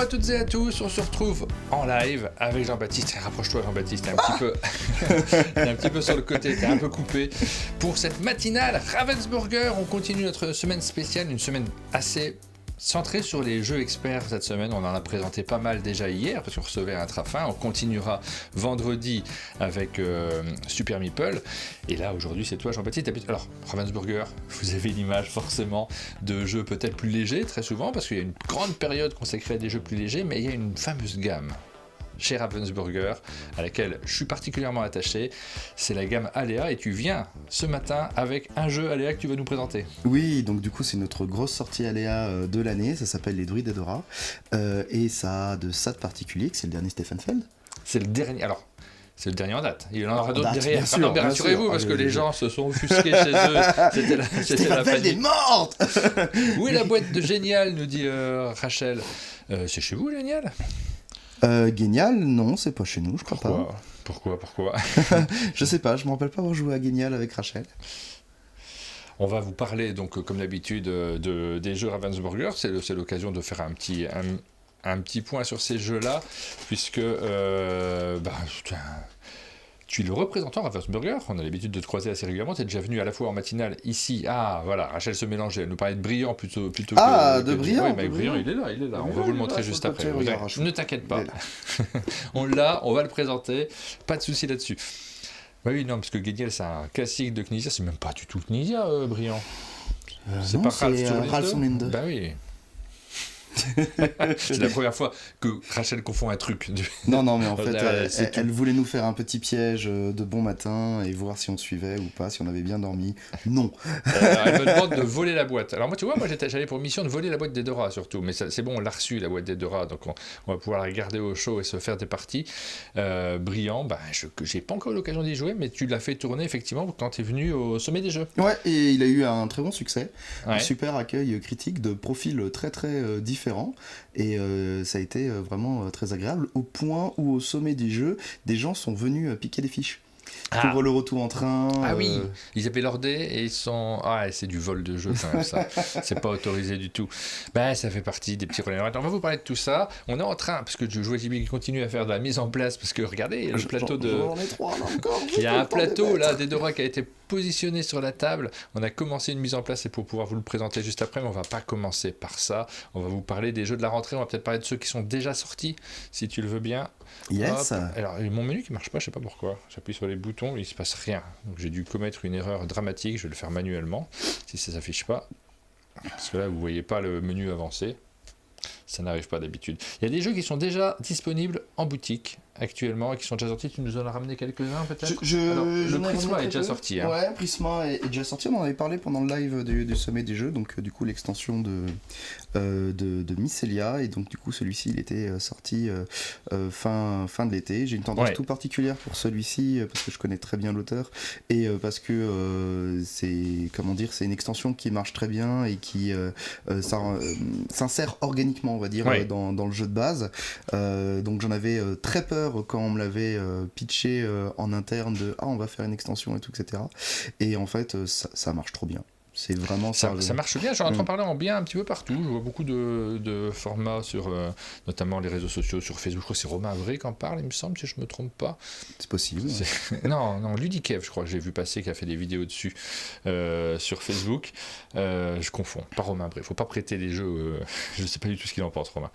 à toutes et à tous, on se retrouve en live avec Jean-Baptiste. Rapproche-toi Jean-Baptiste, t'es un petit peu sur le côté, t'es un peu coupé. Pour cette matinale Ravensburger, on continue notre semaine spéciale, une semaine assez centrée sur les jeux experts cette semaine. On en a présenté pas mal déjà hier parce qu'on recevait un Trafin. On continuera vendredi avec Super Meeple. Et là aujourd'hui c'est toi Jean-Baptiste. Alors Ravensburger, vous avez l'image forcément de jeux peut-être plus légers très souvent parce qu'il y a une grande période consacrée à des jeux plus légers, mais il y a une fameuse gamme chez Ravensburger, à laquelle je suis particulièrement attaché, c'est la gamme Aléa, et tu viens ce matin avec un jeu Aléa que tu vas nous présenter. Oui, donc du coup c'est notre grosse sortie Aléa de l'année, ça s'appelle Les Druides d'Edora, et ça a de ça de particulier que c'est le dernier Stefenfeld. C'est le dernier, alors c'est le dernier en date. Il y en aura d'autres date, derrière. bien sûr, rassurez-vous, parce que les gens se sont offusqués chez eux. C'était la Stefenfeld est morte. Où est la boîte de Génial, nous dit Rachel. C'est chez vous, Génial? Génial, non, c'est pas chez nous, je crois pas. Pourquoi Je sais pas, je me rappelle pas avoir joué à Génial avec Rachel. On va vous parler, donc, comme d'habitude, des jeux Ravensburger. C'est l'occasion de faire un petit point sur ces jeux-là, puisque tu es le représentant Ravensburger. On a l'habitude de te croiser assez régulièrement. Tu es déjà venu à la fois en matinale ici. Ah, voilà, Rachel se mélangeait. Elle nous parlait de Brillant plutôt que de Brillant. Oui, mais Brillant, il est là. On va vous le montrer juste après. Ne t'inquiète pas. On va le présenter. Pas de souci là-dessus. Bah oui, non, parce que Génial, c'est un classique de Knizia. C'est même pas du tout Knizia, Brillant. C'est pas Ralph Sumlinde. Bah oui. C'est la première fois que Rachel confond un truc. Non, mais en fait, elle voulait nous faire un petit piège de bon matin et voir si on suivait ou pas, si on avait bien dormi. Non. Elle me demande de voler la boîte. Alors moi, tu vois, j'avais pour mission de voler la boîte d'Edora surtout, mais c'est bon, on l'a reçue la boîte d'Edora, donc on va pouvoir la regarder au show et se faire des parties. Brillant, j'ai pas encore eu l'occasion d'y jouer, mais tu l'as fait tourner effectivement quand tu es venu au sommet des jeux. Ouais, et il a eu un très bon succès, ouais. Un super accueil critique de profils très différents, et ça a été vraiment très agréable, au point où au sommet des jeux, des gens sont venus piquer des fiches. Pour le retour en train. Ah oui, ils avaient leur dé et ils sont. Ah, c'est du vol de jeu quand même, ça. C'est pas autorisé du tout. Ça fait partie des petits problèmes. On va vous parler de tout ça. On est en train, parce que Jouet JB continue à faire de la mise en place, parce que regardez, le plateau de. J'en ai trois là encore. Il y a un plateau là d'Edora qui a été positionné sur la table. On a commencé une mise en place et pour pouvoir vous le présenter juste après, mais on va pas commencer par ça. On va vous parler des jeux de la rentrée. On va peut-être parler de ceux qui sont déjà sortis, si tu le veux bien. Yes. Alors, mon menu qui marche pas, je sais pas pourquoi. J'appuie sur les boutons, il se passe rien. Donc j'ai dû commettre une erreur dramatique. Je vais le faire manuellement si ça s'affiche pas. Parce que là, vous voyez pas le menu avancé. Ça n'arrive pas d'habitude. Il y a des jeux qui sont déjà disponibles en boutique actuellement et qui sont déjà sortis. Tu nous en as ramené quelques-uns peut-être? Le Prisma est déjà sorti. Hein. Ouais, Prisma est déjà sorti. On en avait parlé pendant le live du sommet des jeux. Donc du coup l'extension de Mycelia. Et donc du coup celui-ci il était sorti fin de l'été. J'ai une tendance tout particulière pour celui-ci parce que je connais très bien l'auteur et parce que c'est une extension qui marche très bien et qui s'insère organiquement, on va dire, dans le jeu de base. Donc j'en avais très peur quand on me l'avait pitché en interne de on va faire une extension et tout, etc. Et en fait ça marche trop bien. C'est vraiment ça marche bien, j'en entends parler en bien un petit peu partout. Je vois beaucoup de formats sur notamment les réseaux sociaux, sur Facebook. Je crois que c'est Romain Avré qui en parle, il me semble, si je me trompe pas. C'est possible. Non, Ludikev, je crois que j'ai vu passer, qui a fait des vidéos dessus sur Facebook. Je confonds, pas Romain Avré. Faut pas prêter les jeux, je sais pas du tout ce qu'il en pense, Romain.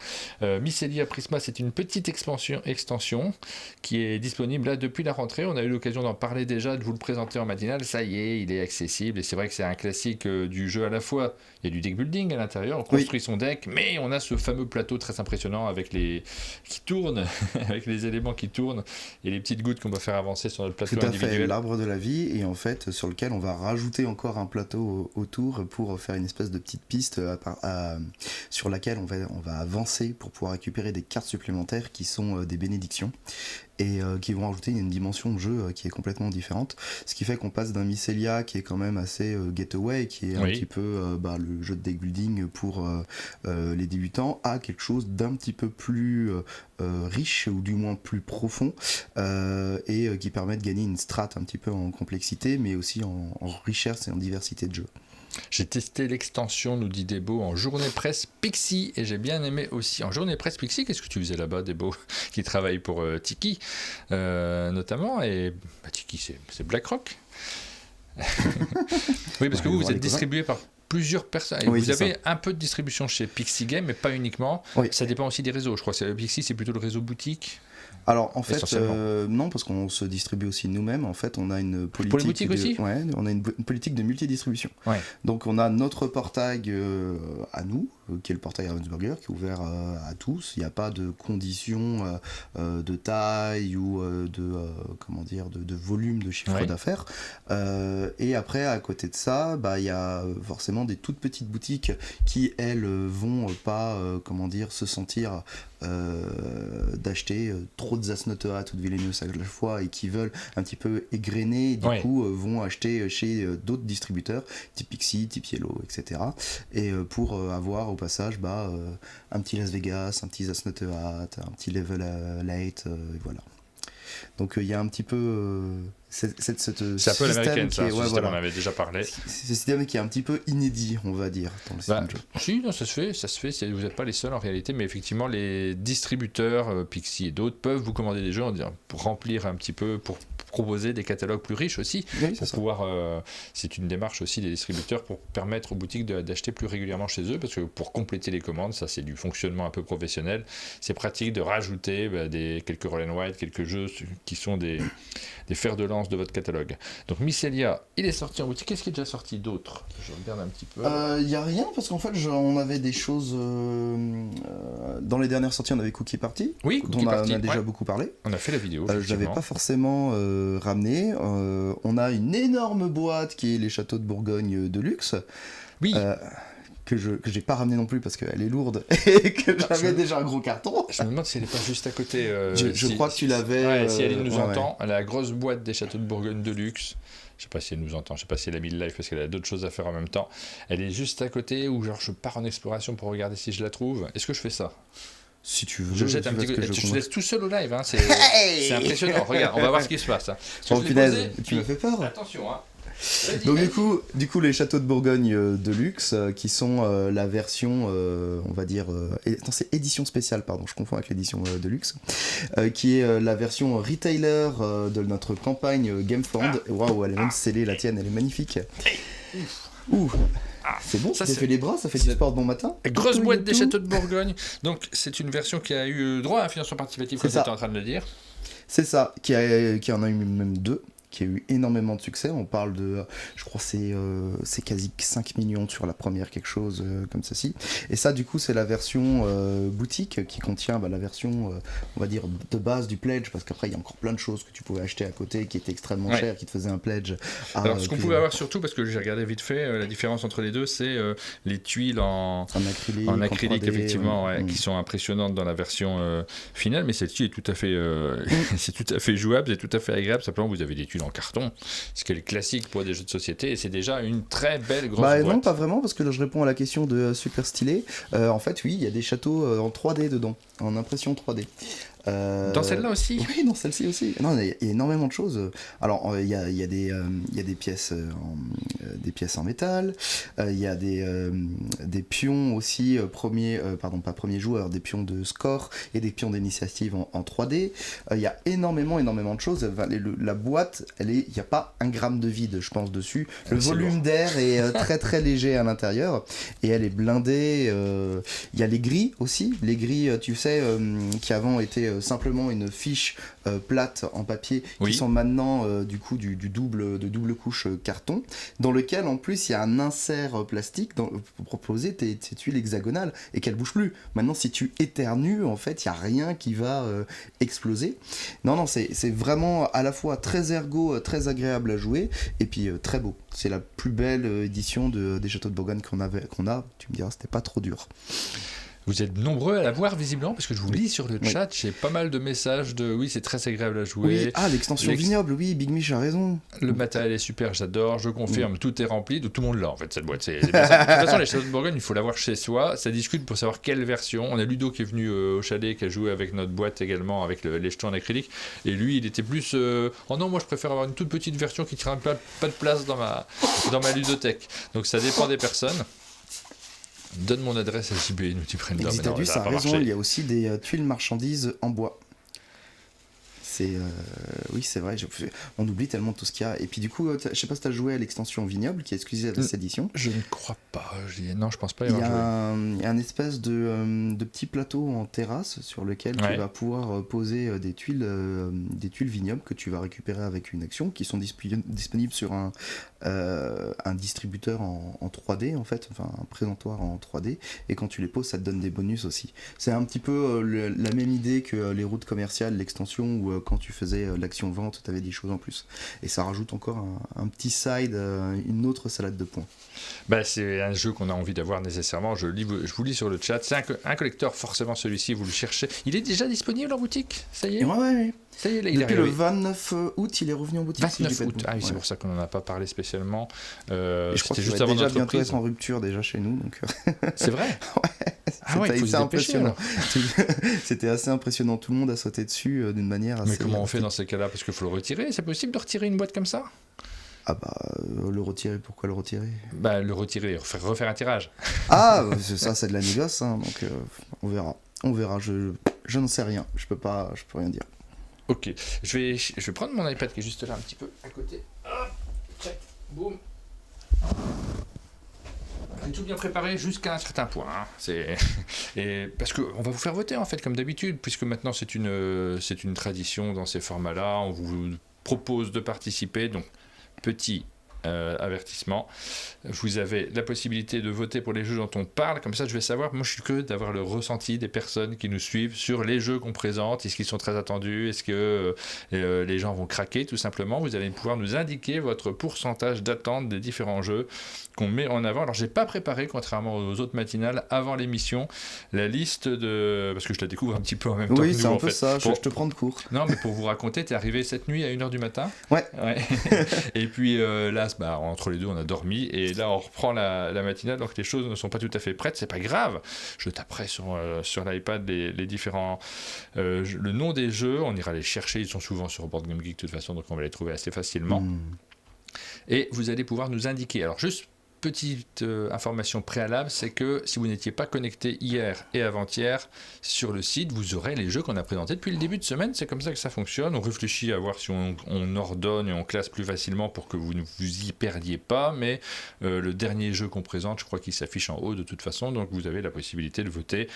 Mycelia Prisma, c'est une petite extension qui est disponible là depuis la rentrée. On a eu l'occasion d'en parler déjà, de vous le présenter en matinale. Ça y est, il est accessible et c'est vrai que c'est un classique du jeu à la fois. Il y a du deck building à l'intérieur, on construit son deck, mais on a ce fameux plateau très impressionnant avec qui tourne, avec les éléments qui tournent et les petites gouttes qu'on va faire avancer sur notre plateau individuel. Tout à fait, l'arbre de la vie, et en fait sur lequel on va rajouter encore un plateau autour pour faire une espèce de petite piste sur laquelle on va avancer pour pouvoir récupérer des cartes supplémentaires qui sont des bénédictions. et qui vont ajouter une dimension de jeu qui est complètement différente. Ce qui fait qu'on passe d'un Mycelia qui est quand même assez getaway, qui est un petit peu le jeu de deck building pour les débutants, à quelque chose d'un petit peu plus riche, ou du moins plus profond, et qui permet de gagner une strat un petit peu en complexité, mais aussi en richesse et en diversité de jeu. J'ai testé l'extension, nous dit Debo, en journée presse Pixie, et j'ai bien aimé aussi. En journée presse Pixie, qu'est-ce que tu faisais là-bas, Debo, qui travaille pour Tiki, notamment, et Tiki, c'est BlackRock. Oui, parce que vous êtes distribué par plusieurs personnes. Et vous avez un peu de distribution chez Pixie Game, mais pas uniquement. Oui. Ça dépend aussi des réseaux, je crois. Pixie, c'est plutôt le réseau boutique. Alors en fait non, parce qu'on se distribue aussi nous-mêmes. En fait, on a une politique pour les boutiques aussi. Ouais, on a une politique de multidistribution. Ouais. Donc on a notre portail à nous, qui est le portail Ravensburger, qui est ouvert à tous. Il n'y a pas de conditions de taille ou de volume de chiffre d'affaires. Et après, à côté de ça, il y a forcément des toutes petites boutiques qui elles vont pas se sentir d'acheter trop de Zasnotea, toute Vilenius à la fois, et qui veulent un petit peu égrener, et du coup vont acheter chez d'autres distributeurs, type Pixie, type Yellow, etc. Et pour avoir au passage un petit Las Vegas, un petit Zasnotea, un petit Level Late, et voilà. Donc il y a un petit peu c'est un peu l'américaine, ça, on avait déjà parlé. C'est un système qui est un petit peu inédit, on va dire, dans le système de jeu. Si, non, ça se fait, vous n'êtes pas les seuls en réalité, mais effectivement les distributeurs, Pixie et d'autres, peuvent vous commander des jeux pour remplir un petit peu, pour proposer des catalogues plus riches aussi, pour pouvoir, c'est une démarche aussi des distributeurs pour permettre aux boutiques d'acheter plus régulièrement chez eux, parce que pour compléter les commandes, ça c'est du fonctionnement un peu professionnel, c'est pratique de rajouter quelques Roll & Ride, quelques jeux qui sont des fers de lance de votre catalogue. Donc Mycelia, il est sorti en boutique. Qu'est-ce qui est déjà sorti d'autre ? Je regarde un petit peu. Il n'y a rien, parce qu'en fait on avait des choses dans les dernières sorties. On avait Cookie Party, dont on a déjà beaucoup parlé. On a fait la vidéo. Je l'avais pas forcément ramené. On a une énorme boîte qui est les Châteaux de Bourgogne de luxe. Oui. Que j'ai pas ramené non plus parce qu'elle est lourde et que j'avais déjà un gros carton. Je me demande si elle est pas juste à côté. Je crois que tu l'avais. Si elle nous entend, elle a la grosse boîte des Châteaux de Bourgogne de luxe. Je sais pas si elle nous entend, je sais pas si elle a mis le live parce qu'elle a d'autres choses à faire en même temps. Elle est juste à côté, ou genre je pars en exploration pour regarder si je la trouve. Est-ce que je fais ça ? Si tu veux, je jette un petit coup. Je te laisse tout seul au live, hein. C'est impressionnant. Regarde, on va voir ce qui se passe. Hein. Oh punaise, tu m'as fait peur. Attention, hein. Donc du coup les Châteaux de Bourgogne de luxe qui sont la version on va dire c'est édition spéciale, pardon, je confonds avec l'édition de luxe, qui est la version retailer de notre campagne GameFound. Waouh, elle est même scellée, la tienne, elle est magnifique. Ouh. C'est bon, ça fait les bras, ça fait du sport de bon matin. Grosse boîte des Châteaux de Bourgogne. Donc c'est une version qui a eu droit à un financement participatif, comme tu étais en train de le dire. C'est ça, qui en a eu même deux, qui a eu énormément de succès. On parle de, je crois c'est quasi 5 millions sur la première, quelque chose comme ceci. Et ça, du coup, c'est la version boutique qui contient la version, on va dire, de base du pledge, parce qu'après, il y a encore plein de choses que tu pouvais acheter à côté qui étaient extrêmement chères, qui te faisaient un pledge. Alors, ce qu'on pouvait avoir surtout, parce que j'ai regardé vite fait, la différence entre les deux, c'est les tuiles en acrylique, effectivement, qui sont impressionnantes dans la version finale, mais celle-ci est tout à fait, c'est tout à fait jouable, c'est tout à fait agréable. Simplement, vous avez des tuiles en carton, ce qui est le classique pour des jeux de société, et c'est déjà une très belle grosse boîte. Non, pas vraiment, parce que là, je réponds à la question de super stylé. En fait, oui, il y a des châteaux en 3D dedans, en impression 3D. Dans celle-là aussi ? Oui, dans celle-ci aussi. Non, il y a énormément de choses. Alors, il y a des pièces en métal. Il y a des pions aussi, pas premier joueur, des pions de score et des pions d'initiative en 3D. Il y a énormément de choses. La boîte, il n'y a pas un gramme de vide, je pense, dessus. Le volume d'air est très très léger à l'intérieur et elle est blindée. Il y a les grilles aussi. Les grilles, tu sais, qui avant étaient simplement une fiche plate en papier, qui sont maintenant du coup de double couche carton, dans lequel en plus il y a un insert plastique pour proposer tes tuiles hexagonales et qu'elles bougent plus. Maintenant, si tu éternues, en fait, il n'y a rien qui va exploser. Non, c'est vraiment à la fois très ergo, très agréable à jouer, et puis très beau. C'est la plus belle édition des Châteaux de Bourgogne qu'on a. Tu me diras, c'était pas trop dur. Vous êtes nombreux à l'avoir visiblement, parce que je vous lis sur le chat, j'ai pas mal de messages de oui, c'est très agréable à jouer. Oui, l'extension vignoble, oui, Big Mich a raison. Le matériel est super, j'adore, je confirme, tout est rempli, tout le monde l'a en fait, cette boîte. C'est bien ça. De toute façon, les châteaux de Bourgogne, il faut l'avoir chez soi, ça discute pour savoir quelle version. On a Ludo qui est venu au chalet, qui a joué avec notre boîte également, avec les jetons en acrylique, et lui, il était plus oh non, moi je préfère avoir une toute petite version qui tient pas de place dans ma ludothèque. Donc ça dépend des personnes. Donne mon adresse à JB, nous dit Brenda. T'as ça a raison, il y a aussi des tuiles marchandises en bois. Oui, c'est vrai, on oublie tellement tout ce qu'il y a. Et puis du coup, je sais pas si tu as joué à l'extension Vignoble qui est exclusive à cette édition. Je ne crois pas. Non, je pense pas y avoir joué. Il y a un espèce de petit plateau en terrasse sur lequel tu vas pouvoir poser des tuiles vignobles que tu vas récupérer avec une action qui sont disponibles sur un distributeur en 3D en fait, enfin un présentoir en 3D, et quand tu les poses ça te donne des bonus aussi. C'est un petit peu la même idée que les routes commerciales, l'extension où quand tu faisais l'action vente tu avais des choses en plus, et ça rajoute encore un petit side, une autre salade de points. Bah, c'est un jeu qu'on a envie d'avoir nécessairement, je vous lis sur le chat, c'est un collector forcément celui-ci, vous le cherchez, il est déjà disponible en boutique, ça y est. Ouais. Ça y est, depuis le 29 août, il est revenu en boutique. 29 août, ah oui, c'est pour ça qu'on n'en a pas parlé spécialement. Je crois que juste avant déjà bientôt être en rupture déjà chez nous. Donc... C'est vrai. Ouais, c'était impressionnant. C'était assez impressionnant, tout le monde a sauté dessus d'une manière assez... Mais comment on fait dans ces cas-là? Parce qu'il faut le retirer, c'est possible de retirer une boîte comme ça? Ah bah, le retirer, pourquoi le retirer? Bah, le retirer, refaire un tirage. Ah, ça c'est de la négoce, hein, donc on verra, je n'en sais rien, je peux rien dire. Ok, je vais prendre mon iPad qui est juste là un petit peu à côté. Hop, check, boum. J'ai tout bien préparé jusqu'à un certain point. Hein. Et parce qu'on va vous faire voter en fait comme d'habitude, puisque maintenant c'est une tradition dans ces formats-là. On vous propose de participer, donc petit avertissement. Vous avez la possibilité de voter pour les jeux dont on parle, comme ça je vais savoir, moi je suis curieux d'avoir le ressenti des personnes qui nous suivent sur les jeux qu'on présente, est-ce qu'ils sont très attendus, est-ce que les gens vont craquer tout simplement. Vous allez pouvoir nous indiquer votre pourcentage d'attente des différents jeux qu'on met en avant. Alors j'ai pas préparé, contrairement aux autres matinales, avant l'émission, la liste de... parce que je la découvre un petit peu en même temps que nous. Oui, c'est un peu fait. ça, je te prends de court. Non, mais pour vous raconter, t'es arrivé cette nuit à 1h du matin. Ouais. Et puis là, entre les deux, on a dormi, et là, on reprend la matinale, donc les choses ne sont pas tout à fait prêtes, c'est pas grave. Je taperai sur l'iPad les différents... le nom des jeux, on ira les chercher, ils sont souvent sur Board Game Geek de toute façon, donc on va les trouver assez facilement. Et vous allez pouvoir nous indiquer, alors juste petite information préalable, c'est que si vous n'étiez pas connecté hier et avant-hier sur le site, vous aurez les jeux qu'on a présentés depuis le début de semaine. C'est comme ça que ça fonctionne. On réfléchit à voir si on ordonne et on classe plus facilement pour que vous ne vous y perdiez pas, mais le dernier jeu qu'on présente, je crois qu'il s'affiche en haut de toute façon, donc vous avez la possibilité de voter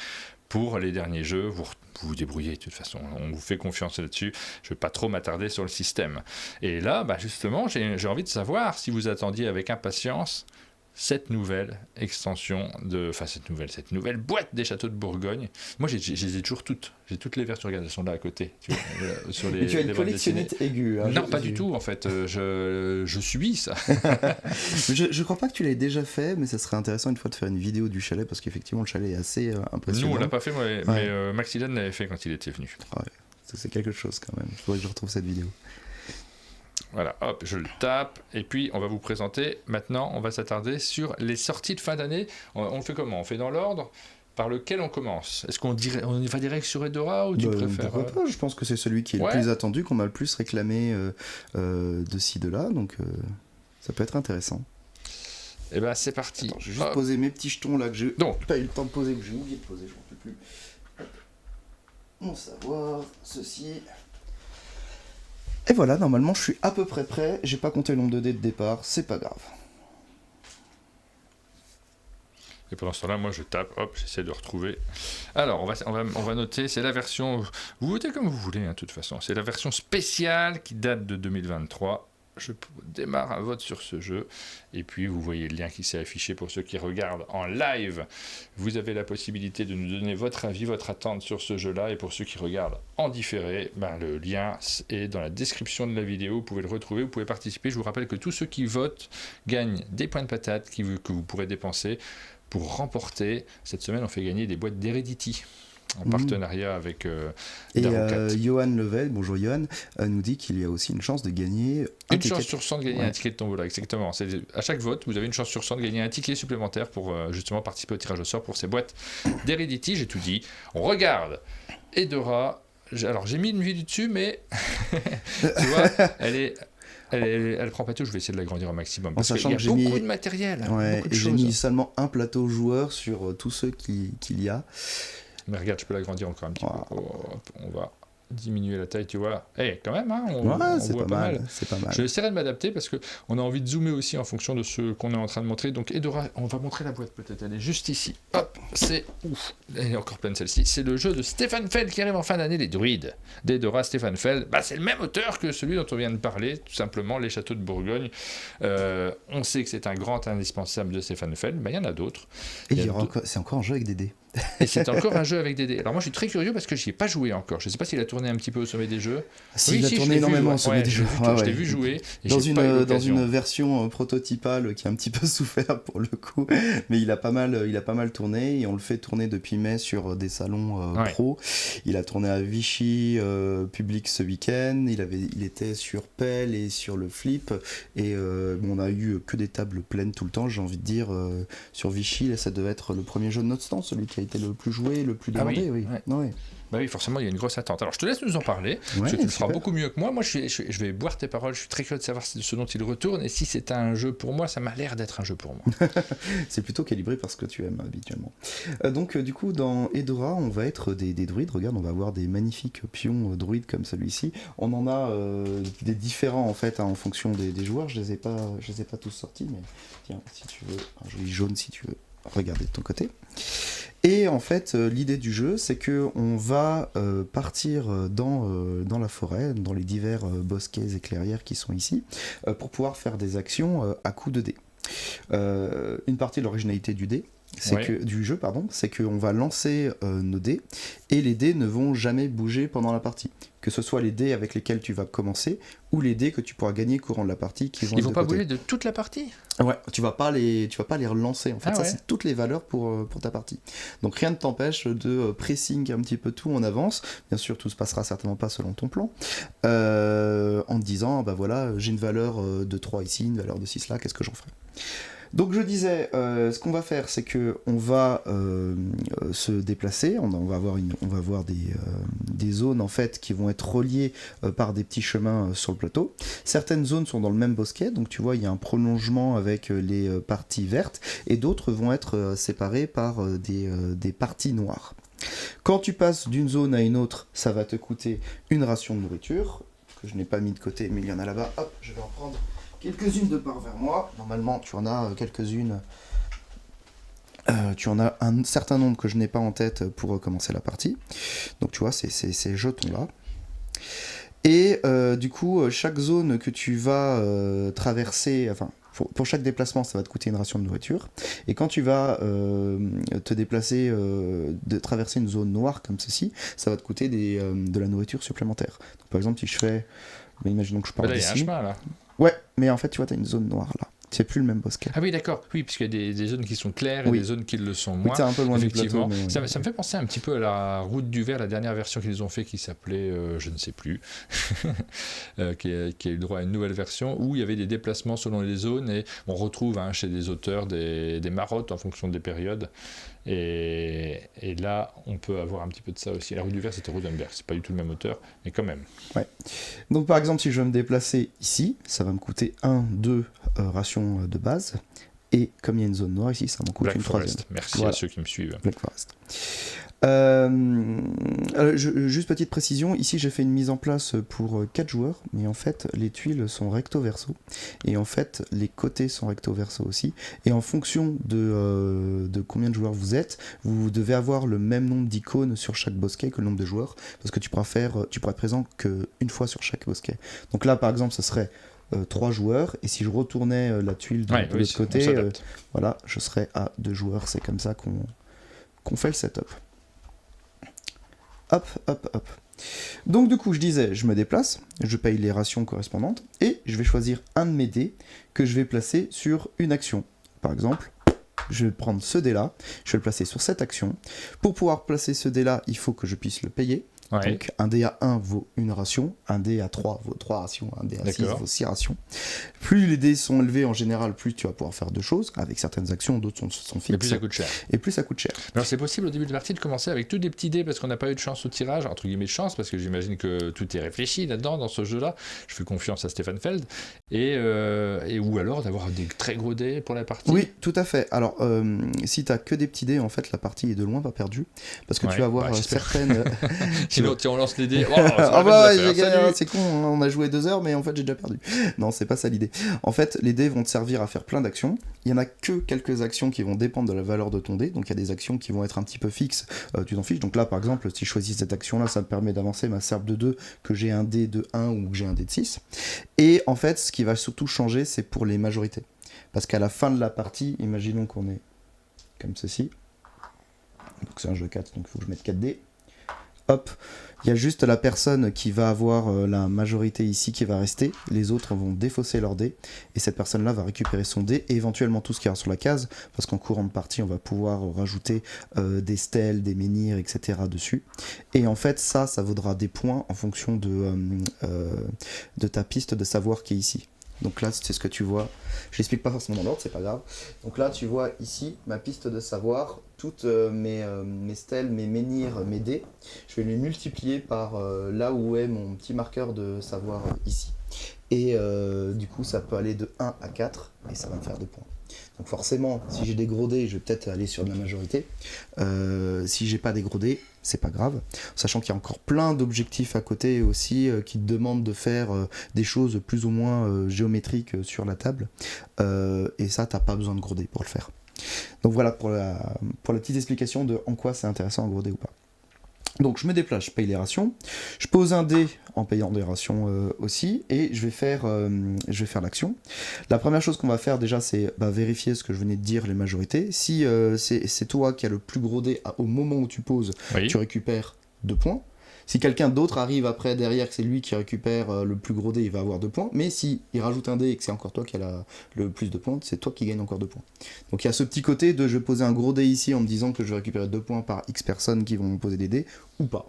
pour les derniers jeux. Vous vous débrouillez de toute façon, on vous fait confiance là-dessus, je ne vais pas trop m'attarder sur le système. Et là, justement, j'ai envie de savoir si vous attendiez avec impatience cette nouvelle extension cette nouvelle boîte des châteaux de Bourgogne. Moi, je les ai toujours toutes. J'ai toutes les versions, regarde, elles sont là à côté. Tu vois, sur les, tu as une collectionnette aiguë. Non, pas du tout, en fait. Je subis ça. je crois pas que tu l'aies déjà fait, mais ça serait intéressant une fois de faire une vidéo du chalet, parce qu'effectivement, le chalet est assez impressionnant. Nous, on l'a pas fait, mais Maxilène l'avait fait quand il était venu. Ouais, c'est quelque chose quand même. Il faudrait que je retrouve cette vidéo. Voilà, hop, je le tape, et puis on va vous présenter, maintenant on va s'attarder sur les sorties de fin d'année. On fait comment? On fait dans l'ordre par lequel on commence? Est-ce qu'on va direct sur Eudora ou tu préfères pas, je pense que c'est celui qui est le plus attendu, qu'on m'a le plus réclamé de ci, de là, donc ça peut être intéressant. Et ben c'est parti. Attends, je vais juste poser mes petits jetons là que j'ai pas eu le temps de poser, que j'ai oublié de poser, je m'en peux plus. Mon savoir, ceci... Et voilà, normalement je suis à peu près prêt, j'ai pas compté le nombre de dés de départ, c'est pas grave. Et pendant ce temps-là, moi je tape, hop, j'essaie de retrouver. Alors, on va noter, c'est la version, vous votez comme vous voulez, de toute façon, c'est la version spéciale qui date de 2023. Je démarre un vote sur ce jeu, et puis vous voyez le lien qui s'est affiché pour ceux qui regardent en live. Vous avez la possibilité de nous donner votre avis, votre attente sur ce jeu-là, et pour ceux qui regardent en différé, le lien est dans la description de la vidéo, vous pouvez le retrouver, vous pouvez participer. Je vous rappelle que tous ceux qui votent gagnent des points de patate que vous pourrez dépenser pour remporter. Cette semaine, on fait gagner des boîtes d'Heredity en partenariat avec et Darocat. Johan Level, bonjour Johan, nous dit qu'il y a aussi une chance de gagner une chance sur 100 de gagner un ticket de tombola, exactement. À chaque vote, vous avez une chance sur 100 de gagner un ticket supplémentaire pour justement participer au tirage au sort pour ces boîtes d'Heredity. J'ai tout dit. On regarde Edora. Alors j'ai mis une vidéo dessus, mais tu vois, elle prend pas tout. Je vais essayer de l'agrandir au maximum parce qu'il y a beaucoup de matériel, beaucoup de et choses. j'ai mis seulement un plateau joueur sur tous ceux qu'il y a. Mais regarde, je peux l'agrandir encore un petit peu. On va diminuer la taille, tu vois. Quand même, hein, on voit pas mal. C'est pas mal. Je essaierai de m'adapter parce qu'on a envie de zoomer aussi en fonction de ce qu'on est en train de montrer. Donc, Edora, on va montrer la boîte peut-être. Elle est juste ici. Hop, c'est... Ouf, elle est encore pleine celle-ci. C'est le jeu de Stefan Feld qui arrive en fin d'année, les druides. D'Edora, Stefan Feld. C'est le même auteur que celui dont on vient de parler, tout simplement, Les Châteaux de Bourgogne. On sait que c'est un grand indispensable de Stefan Feld. Il y en a d'autres. Et c'est encore un jeu avec des dés. Et c'est encore un jeu avec des dés. Alors moi je suis très curieux parce que j'y ai pas joué encore. Je sais pas s'il a tourné un petit peu au sommet des jeux. Il a tourné énormément au sommet des jeux. Je l'ai vu jouer. Dans une version prototypale qui a un petit peu souffert pour le coup, mais il a pas mal tourné et on le fait tourner depuis mai sur des salons pro. Il a tourné à Vichy Public ce week-end. Il était sur Pell et sur le Flip et on a eu que des tables pleines tout le temps. J'ai envie de dire sur Vichy, là, ça devait être le premier jeu de notre stand, celui qui a été le plus joué, le plus demandé. Bah oui, forcément, il y a une grosse attente. Alors, je te laisse nous en parler, parce que tu le feras beaucoup mieux que moi. Moi, je vais boire tes paroles. Je suis très curieux de savoir ce dont il retourne. Et si c'est un jeu pour moi, ça m'a l'air d'être un jeu pour moi. C'est plutôt calibré parce que tu aimes habituellement. Donc, du coup, dans Edora, on va être des druides. Regarde, on va avoir des magnifiques pions druides comme celui-ci. On en a des différents, en fait, en fonction des joueurs. Je les ai pas tous sortis, mais tiens, si tu veux, un joli jaune, si tu veux regarder de ton côté. Et en fait, l'idée du jeu, c'est qu'on va partir dans la forêt, dans les divers bosquets et clairières qui sont ici, pour pouvoir faire des actions à coups de dés. Une partie de l'originalité du jeu, c'est qu'on va lancer nos dés, et les dés ne vont jamais bouger pendant la partie. Que ce soit les dés avec lesquels tu vas commencer, ou les dés que tu pourras gagner courant de la partie. Ils vont pas bouger de toute la partie ? Ouais, tu vas pas les relancer. En fait, c'est toutes les valeurs pour ta partie. Donc rien ne t'empêche de pressing un petit peu tout en avance. Bien sûr, tout se passera certainement pas selon ton plan. En te disant, j'ai une valeur de 3 ici, une valeur de 6 là, qu'est-ce que j'en ferai ? Donc je disais, ce qu'on va faire, c'est qu'on va se déplacer, on va avoir des zones en fait qui vont être reliées par des petits chemins sur le plateau. Certaines zones sont dans le même bosquet, donc tu vois, il y a un prolongement avec les parties vertes, et d'autres vont être séparées par des parties noires. Quand tu passes d'une zone à une autre, ça va te coûter une ration de nourriture, que je n'ai pas mis de côté, mais il y en a là-bas. Hop, je vais en prendre quelques-unes de part vers moi. Normalement, tu en as quelques-unes. Tu en as un certain nombre que je n'ai pas en tête pour commencer la partie. Donc tu vois, c'est ces jetons-là. Et du coup, chaque zone que tu vas traverser, enfin, pour chaque déplacement, ça va te coûter une ration de nourriture. Et quand tu vas te déplacer, de traverser une zone noire comme ceci, ça va te coûter de la nourriture supplémentaire. Donc, par exemple, si je fais... imaginons que je pars d'ici. Il y a un chemin, là. Ouais, mais en fait, tu vois, tu as une zone noire, là. C'est plus le même bosquet. Ah oui, d'accord. Oui, parce qu'il y a des zones qui sont claires et des zones qui le sont moins. Oui, t'es un peu loin du plateau. Mais... Ça me fait penser un petit peu à la Route du Ver, la dernière version qu'ils ont fait qui s'appelait, je ne sais plus, qui a eu droit à une nouvelle version où il y avait des déplacements selon les zones et on retrouve chez des auteurs des marottes en fonction des périodes. Et là, on peut avoir un petit peu de ça aussi. La Rue du Ver, c'était Rodenberg. C'est pas du tout le même auteur, mais quand même. Ouais. Donc, par exemple, si je veux me déplacer ici, ça va me coûter 2 rations de base. Et comme il y a une zone noire ici, ça m'en coûte une troisième. Merci à ceux qui me suivent. Black Forest. Juste petite précision, ici j'ai fait une mise en place pour 4 joueurs, mais en fait les tuiles sont recto verso, et en fait les côtés sont recto verso aussi, et en fonction de combien de joueurs vous êtes, vous devez avoir le même nombre d'icônes sur chaque bosquet que le nombre de joueurs, parce que tu pourras être présent qu'une fois sur chaque bosquet. Donc là par exemple ce serait 3 joueurs, et si je retournais la tuile de l'autre côté, voilà, je serais à 2 joueurs. C'est comme ça qu'on fait le setup. Hop, hop, hop. Donc du coup, je disais, je me déplace, je paye les rations correspondantes, et je vais choisir un de mes dés que je vais placer sur une action. Par exemple, je vais prendre ce dé-là, je vais le placer sur cette action. Pour pouvoir placer ce dé-là, il faut que je puisse le payer. Ouais. Donc un dé à 1 vaut une ration, un dé à 3 vaut 3 rations, un dé à 6 vaut 6 rations. Plus les dés sont élevés en général, plus tu vas pouvoir faire 2 choses, avec certaines actions, d'autres sont fixes. Et plus ça coûte cher. Et plus ça coûte cher. Alors c'est possible au début de partie de commencer avec tous des petits dés parce qu'on n'a pas eu de chance au tirage, entre guillemets de chance, parce que j'imagine que tout est réfléchi là-dedans, dans ce jeu-là. Je fais confiance à Stéphane Feld. Ou alors d'avoir des très gros dés pour la partie. Oui, tout à fait. Alors, si tu n'as que des petits dés, en fait, la partie est de loin pas perdue. Parce que tu vas avoir certaines... Sinon, on lance les dés. J'ai gagné, c'est con, hein, on a joué 2 heures, mais en fait, j'ai déjà perdu. Non, c'est pas ça l'idée. En fait, les dés vont te servir à faire plein d'actions. Il y en a que quelques actions qui vont dépendre de la valeur de ton dé. Donc, il y a des actions qui vont être un petit peu fixes. Tu t'en fiches. Donc là, par exemple, si je choisis cette action-là, ça me permet d'avancer ma serpe de 2, que j'ai un dé de 1 ou que j'ai un dé de 6. Et en fait, ce qui va surtout changer, c'est pour les majorités. Parce qu'à la fin de la partie, imaginons qu'on est comme ceci. Donc c'est un jeu 4, donc il faut que je mette 4 dés. Hop, il y a juste la personne qui va avoir la majorité ici qui va rester. Les autres vont défausser leur dé. Et cette personne-là va récupérer son dé et éventuellement tout ce qu'il y a sur la case. Parce qu'en courant de partie, on va pouvoir rajouter des stèles, des menhirs, etc. dessus. Et en fait, ça vaudra des points en fonction de ta piste de savoir qui est ici. Donc là, c'est ce que tu vois. Je l'explique pas forcément dans l'ordre, c'est pas grave. Donc là, tu vois ici ma piste de savoir, toutes mes stèles, mes menhirs, mes dés. Je vais les multiplier par là où est mon petit marqueur de savoir ici. Et du coup, ça peut aller de 1 à 4 et ça va me faire 2 points. Donc forcément, si j'ai des gros dés, je vais peut-être aller sur de la majorité. Si j'ai pas des gros dés, c'est pas grave. Sachant qu'il y a encore plein d'objectifs à côté aussi qui te demandent de faire des choses plus ou moins géométriques sur la table. Et ça, t'as pas besoin de gros dés pour le faire. Donc voilà pour la petite explication de en quoi c'est intéressant un gros dé ou pas. Donc je me déplace, je paye les rations, je pose un dé en payant des rations aussi, et je vais faire l'action. La première chose qu'on va faire déjà, c'est vérifier ce que je venais de dire, les majorités. Si c'est toi qui as le plus gros dé au moment où tu poses, oui, tu récupères 2 points. Si quelqu'un d'autre arrive après derrière, que c'est lui qui récupère le plus gros dé, il va avoir 2 points. Mais si il rajoute un dé et que c'est encore toi qui as le plus de points, c'est toi qui gagnes encore 2 points. Donc il y a ce petit côté de je vais poser un gros dé ici en me disant que je vais récupérer 2 points par X personnes qui vont me poser des dés, ou pas.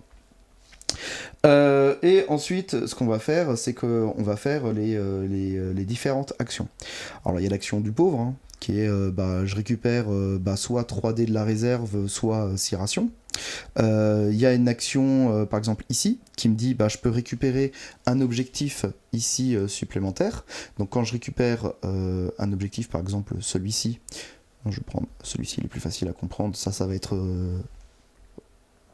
Et ensuite, ce qu'on va faire, c'est qu'on va faire les différentes actions. Alors là, il y a l'action du pauvre, hein, qui est je récupère soit 3 dés de la réserve, soit 6 rations. Il y a une action, par exemple ici, qui me dit je peux récupérer un objectif ici supplémentaire. Donc quand je récupère un objectif, par exemple celui-ci, je vais prendre celui-ci, il est plus facile à comprendre, ça va être...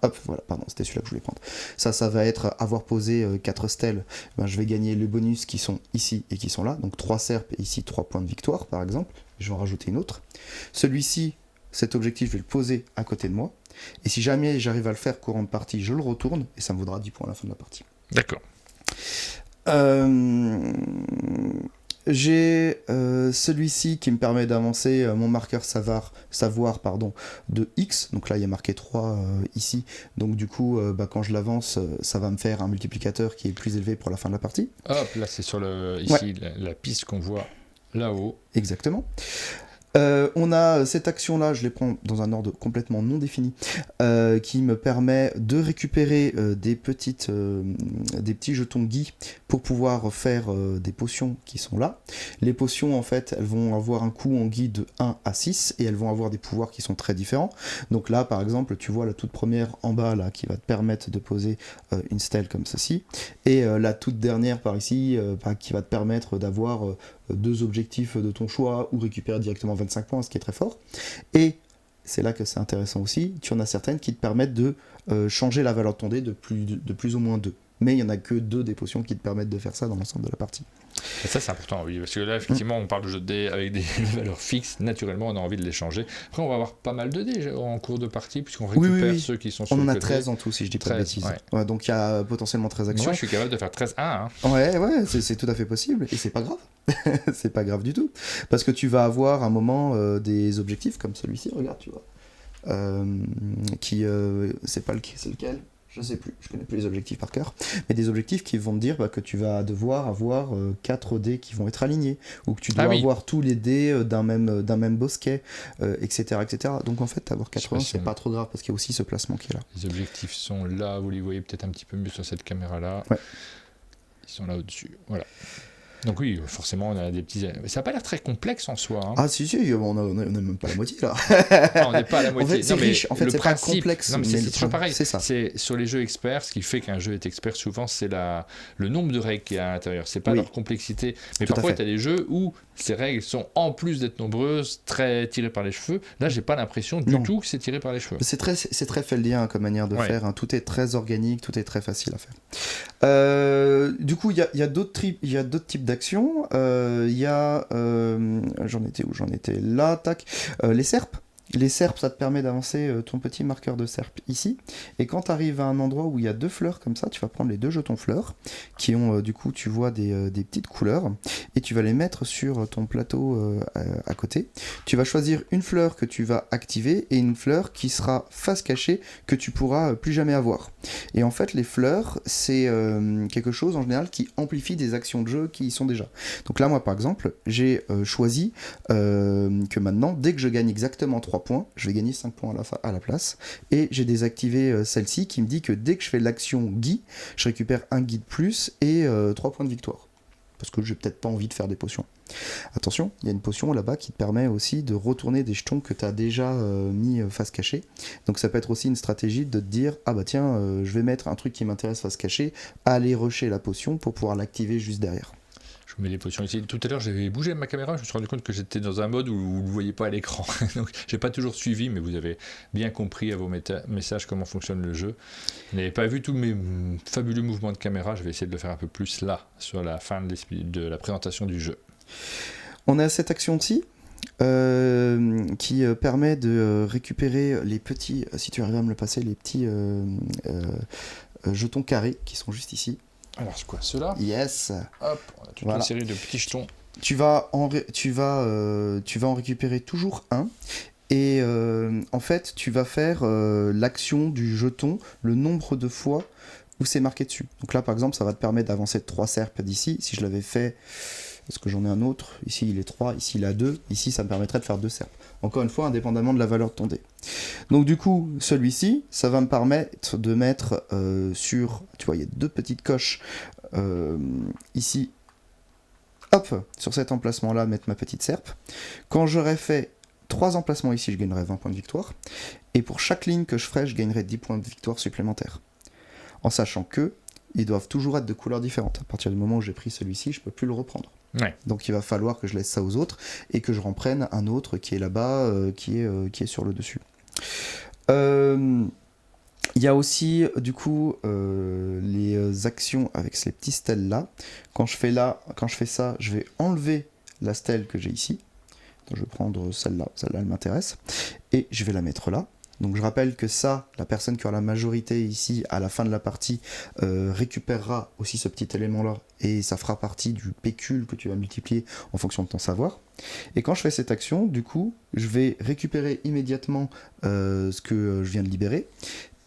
Hop, voilà, pardon, c'était celui-là que je voulais prendre. Ça va être avoir posé 4 stèles. Je vais gagner les bonus qui sont ici et qui sont là. Donc 3 serpes et ici 3 points de victoire, par exemple. Je vais en rajouter une autre. Celui-ci, cet objectif, je vais le poser à côté de moi. Et si jamais j'arrive à le faire courant de partie, je le retourne et ça me vaudra 10 points à la fin de la partie. D'accord. J'ai celui-ci qui me permet d'avancer mon marqueur savoir de X. Donc là, il y a marqué 3 ici. Donc du coup, quand je l'avance, ça va me faire un multiplicateur qui est plus élevé pour la fin de la partie. Hop, là, c'est sur ici la piste qu'on voit là-haut. Exactement. On a cette action-là, je les prends dans un ordre complètement non défini, qui me permet de récupérer des petits jetons Guy pour pouvoir faire des potions qui sont là. Les potions, en fait, elles vont avoir un coût en Guy de 1 à 6 et elles vont avoir des pouvoirs qui sont très différents. Donc là, par exemple, tu vois la toute première en bas là, qui va te permettre de poser une stèle comme ceci, et la toute dernière par ici qui va te permettre d'avoir 2 objectifs de ton choix ou récupérer directement 25 points, ce qui est très fort. Et c'est là que c'est intéressant aussi, tu en as certaines qui te permettent de changer la valeur de ton dé de plus ou moins 2. Mais il n'y en a que 2 des potions qui te permettent de faire ça dans l'ensemble de la partie. Et ça, c'est important, oui, parce que là, effectivement, on parle de jeux de dés avec des valeurs fixes. Naturellement, on a envie de les changer. Après, on va avoir pas mal de dés en cours de partie, puisqu'on récupère ceux qui sont sur le côté. On en a 13 en tout, si je dis pas de bêtises. Ouais, donc il y a potentiellement 13 actions. Moi, je suis capable de faire 13-1. Hein. Ouais, c'est tout à fait possible. Et c'est pas grave. C'est pas grave du tout. Parce que tu vas avoir un moment des objectifs comme celui-ci, regarde, tu vois. C'est lequel ? je sais plus, je connais plus les objectifs par cœur, mais des objectifs qui vont te dire que tu vas devoir avoir 4 dés qui vont être alignés, ou que tu dois avoir tous les dés d'un même bosquet, etc., etc. Donc en fait, avoir 80, c'est pas trop grave, parce qu'il y a aussi ce placement qui est là. Les objectifs sont là, vous les voyez peut-être un petit peu mieux sur cette caméra-là. Ouais. Ils sont là au-dessus, voilà. Donc oui, forcément, on a des petits... Ça n'a pas l'air très complexe en soi. Hein. Ah si, on n'a même pas la moitié là. Non, on n'est pas à la moitié. En fait, c'est riche. En fait, c'est principe, pas complexe. Non, mais c'est toujours pareil. C'est ça. C'est sur les jeux experts, ce qui fait qu'un jeu est expert souvent, c'est le nombre de règles qu'il y a à l'intérieur. C'est pas leur complexité. Mais parfois, tu as des jeux où ces règles sont, en plus d'être nombreuses, très tirées par les cheveux. Là, j'ai pas l'impression du tout que c'est tiré par les cheveux. C'est très feldien comme manière de faire. Hein. Tout est très organique, tout est très facile à faire. Du coup, il y a d'autres types d'actions. Il y a... j'en étais là, tac. Les serpes. Les serpes, ça te permet d'avancer ton petit marqueur de serpe ici. Et quand tu arrives à un endroit où il y a 2 fleurs comme ça, tu vas prendre les 2 jetons fleurs, qui ont, du coup, tu vois des petites couleurs, et tu vas les mettre sur ton plateau à côté. Tu vas choisir une fleur que tu vas activer, et une fleur qui sera face cachée, que tu pourras plus jamais avoir. Et en fait, les fleurs, c'est quelque chose, en général, qui amplifie des actions de jeu qui y sont déjà. Donc là, moi, par exemple, j'ai choisi que maintenant, dès que je gagne exactement 3 points, je vais gagner 5 points à la place, et j'ai désactivé celle-ci qui me dit que dès que je fais l'action Guy, je récupère un Guy de plus et 3 points de victoire, parce que j'ai peut-être pas envie de faire des potions. Attention, il y a une potion là-bas qui te permet aussi de retourner des jetons que tu as déjà mis face cachée, donc ça peut être aussi une stratégie de te dire, ah bah tiens, je vais mettre un truc qui m'intéresse face cachée, aller rusher la potion pour pouvoir l'activer juste derrière. Je mets les potions ici. Tout à l'heure, j'avais bougé ma caméra, je me suis rendu compte que j'étais dans un mode où vous ne le voyez pas à l'écran. Donc, j'ai pas toujours suivi, mais vous avez bien compris à vos messages comment fonctionne le jeu. Vous n'avez pas vu tous mes fabuleux mouvements de caméra, je vais essayer de le faire un peu plus là, sur la fin de la présentation du jeu. On a cette action-ci qui permet de récupérer les petits, si tu arrives à me le passer, les petits jetons carrés qui sont juste ici. Alors c'est quoi, ceux-là ? Yes. Hop, on a toute une série de petits jetons. Tu vas en récupérer toujours un. Et en fait, tu vas faire l'action du jeton le nombre de fois où c'est marqué dessus. Donc là, par exemple, ça va te permettre d'avancer de 3 serpes d'ici. Si je l'avais fait... Est-ce que j'en ai un autre ? Ici, il est 3. Ici, il a 2. Ici, ça me permettrait de faire 2 serpes. Encore une fois, indépendamment de la valeur de ton dé. Donc du coup, celui-ci, ça va me permettre de mettre sur... Tu vois, il y a 2 petites coches ici. Hop, sur cet emplacement-là, mettre ma petite serpe. Quand j'aurai fait 3 emplacements ici, je gagnerai 20 points de victoire. Et pour chaque ligne que je ferai, je gagnerai 10 points de victoire supplémentaires. En sachant que ils doivent toujours être de couleurs différentes. À partir du moment où j'ai pris celui-ci, je ne peux plus le reprendre. Ouais. Donc il va falloir que je laisse ça aux autres et que je reprenne un autre qui est là-bas, qui est sur le dessus. Il y a aussi du coup les actions avec ces petits stèles là. Quand je fais ça, je vais enlever la stèle que j'ai ici. Donc, je vais prendre celle-là elle m'intéresse, et je vais la mettre là. Donc je rappelle que ça, la personne qui aura la majorité ici à la fin de la partie récupérera aussi ce petit élément là, et ça fera partie du pécule que tu vas multiplier en fonction de ton savoir. Et quand je fais cette action, du coup, je vais récupérer immédiatement ce que je viens de libérer,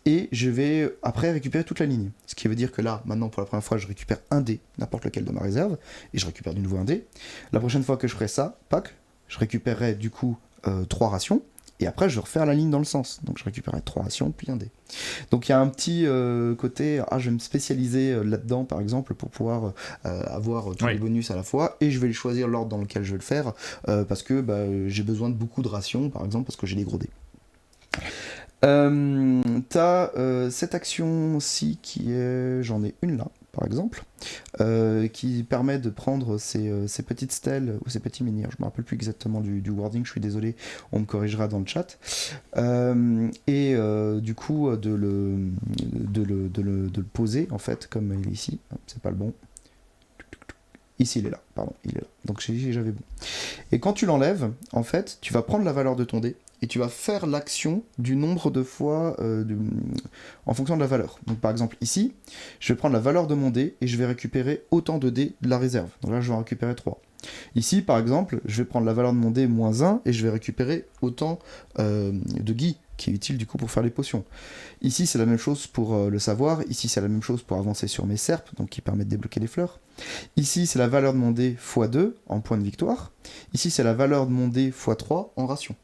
et je vais après récupérer toute la ligne. Ce qui veut dire que là, maintenant pour la première fois, je récupère un dé, n'importe lequel de ma réserve, et je récupère de nouveau un dé. La prochaine fois que je ferai ça, pack, je récupérerai du coup 3 rations. Et après, je vais refaire la ligne dans le sens. Donc, je récupérerai 3 rations, puis un dé. Donc, il y a un petit côté... je vais me spécialiser là-dedans, par exemple, pour pouvoir avoir tous les bonus à la fois. Et je vais choisir l'ordre dans lequel je vais le faire. Parce que j'ai besoin de beaucoup de rations, par exemple, parce que j'ai des gros dés. T'as cette action-ci qui est... J'en ai une là, par exemple, qui permet de prendre ces petites stèles ou ces petits menhirs. Je me rappelle plus exactement du wording, je suis désolé, on me corrigera dans le chat. Du coup, de le poser, en fait, comme il est ici. C'est pas le bon. Ici, il est là, pardon, il est là. Donc j'avais bon. Et quand tu l'enlèves, en fait, tu vas prendre la valeur de ton dé, et tu vas faire l'action du nombre de fois en fonction de la valeur. Donc par exemple ici, je vais prendre la valeur de mon dé et je vais récupérer autant de dés de la réserve. Donc là je vais en récupérer 3. Ici par exemple, je vais prendre la valeur de mon dé -1 et je vais récupérer autant de Guy qui est utile du coup pour faire les potions. Ici c'est la même chose pour le savoir, ici c'est la même chose pour avancer sur mes serpes, donc qui permettent de débloquer les fleurs. Ici c'est la valeur demandée x2 en points de victoire, ici c'est la valeur demandée x3 en ration.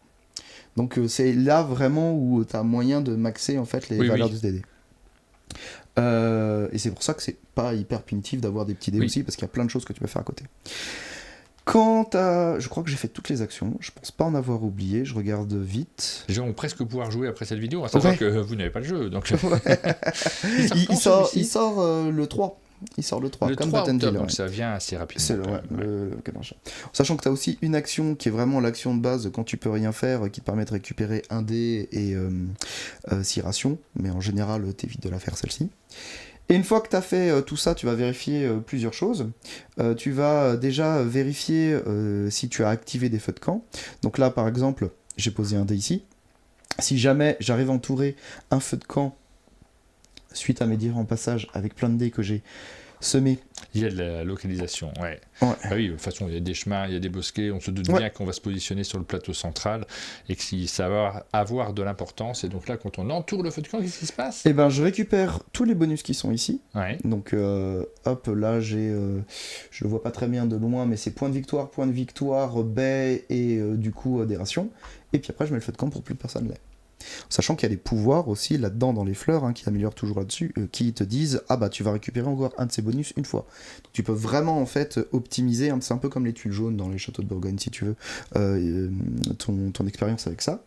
Donc c'est là vraiment où tu as moyen de maxer en fait les valeurs de DD. Et c'est pour ça que c'est pas hyper punitif d'avoir des petits dés aussi, parce qu'il y a plein de choses que tu peux faire à côté. Je crois que j'ai fait toutes les actions, je pense pas en avoir oublié, je regarde vite. Les gens vont presque pouvoir jouer après cette vidéo, à savoir que vous n'avez pas le jeu. Donc... il sort le 3. Il sort le 3, le comme 3 Buttonville. Octobre, donc ça vient assez rapidement. Sachant que tu as aussi une action qui est vraiment l'action de base quand tu peux rien faire, qui te permet de récupérer un dé et 6 rations, mais en général t'évites de la faire celle-ci. Et une fois que tu as fait tout ça, tu vas vérifier plusieurs choses. Tu vas déjà vérifier si tu as activé des feux de camp. Donc là par exemple, j'ai posé un dé ici. Si jamais j'arrive à entourer un feu de camp suite à mes différents passages avec plein de dés que j'ai semés. Il y a de la localisation, ouais. Ah oui, de toute façon, il y a des chemins, il y a des bosquets, on se doute bien qu'on va se positionner sur le plateau central et que ça va avoir de l'importance. Et donc là, quand on entoure le feu de camp, qu'est-ce qui se passe ? Eh ben, je récupère tous les bonus qui sont ici. Ouais. Donc, hop, là, j'ai... je le vois pas très bien de loin, mais c'est point de victoire, baie et du coup des rations. Et puis après, je mets le feu de camp pour plus personne l'ait. Sachant qu'il y a des pouvoirs aussi là-dedans dans les fleurs qui améliorent toujours là-dessus, qui te disent tu vas récupérer encore un de ces bonus une fois. Donc tu peux vraiment en fait optimiser, c'est un peu comme les tuiles jaunes dans les châteaux de Bourgogne si tu veux, ton expérience avec ça.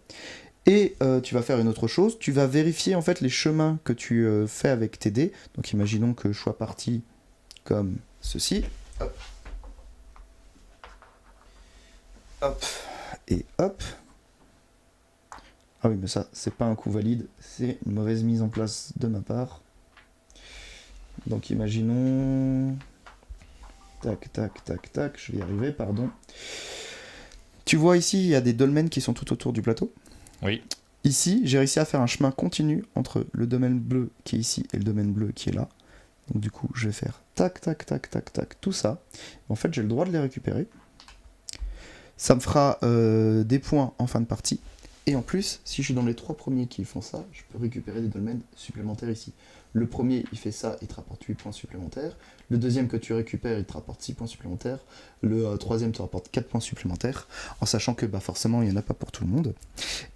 Et tu vas faire une autre chose, tu vas vérifier en fait les chemins que tu fais avec tes dés. Donc imaginons que je sois parti comme ceci. Hop. Hop. Et hop. Ah oui, mais ça, c'est pas un coup valide, c'est une mauvaise mise en place de ma part. Donc imaginons... Tac, tac, tac, tac, je vais y arriver, pardon. Tu vois ici, il y a des dolmens qui sont tout autour du plateau. Oui. Ici, j'ai réussi à faire un chemin continu entre le domaine bleu qui est ici et le domaine bleu qui est là. Donc du coup, je vais faire tac, tac, tac, tac, tac, tout ça. En fait, j'ai le droit de les récupérer. Ça me fera des points en fin de partie. Et en plus, si je suis dans les 3 premiers qui font ça, je peux récupérer des dolmens supplémentaires ici. Le premier, il fait ça, il te rapporte 8 points supplémentaires. Le deuxième que tu récupères, il te rapporte 6 points supplémentaires. Le troisième te rapporte 4 points supplémentaires, en sachant que forcément, il n'y en a pas pour tout le monde.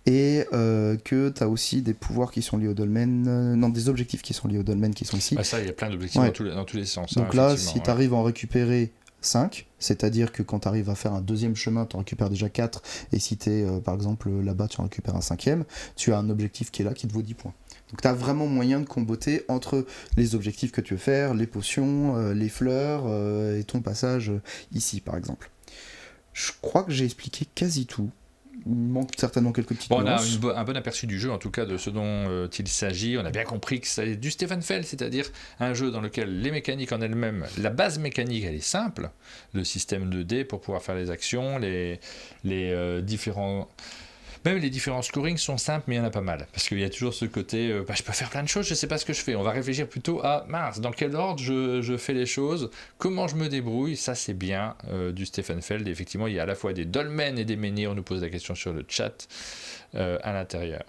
Et que tu as aussi des pouvoirs qui sont liés aux dolmens, des objectifs qui sont liés aux dolmens qui sont ici. Ça, il y a plein d'objectifs dans tous les sens. Donc là, si tu arrives à en récupérer 5, c'est-à-dire que quand tu arrives à faire un deuxième chemin, tu en récupères déjà 4, et si tu es par exemple là-bas, tu en récupères un 5e, tu as un objectif qui est là qui te vaut 10 points. Donc tu as vraiment moyen de comboter entre les objectifs que tu veux faire, les potions, les fleurs et ton passage ici par exemple. Je crois que j'ai expliqué quasi tout. Il manque certainement quelques petites nuances. On a un bon aperçu du jeu, en tout cas de ce dont il s'agit. On a bien compris que c'est du Stefan Feld, c'est-à-dire un jeu dans lequel les mécaniques en elles-mêmes, la base mécanique, elle est simple. Le système de dés pour pouvoir faire les actions, les différents... Même les différents scorings sont simples, mais il y en a pas mal. Parce qu'il y a toujours ce côté, je peux faire plein de choses, je ne sais pas ce que je fais. On va réfléchir plutôt à, dans quel ordre je fais les choses, comment je me débrouille. Ça, c'est bien du Stefan Feld. Et effectivement, il y a à la fois des dolmens et des menhirs. On nous pose la question sur le chat à l'intérieur.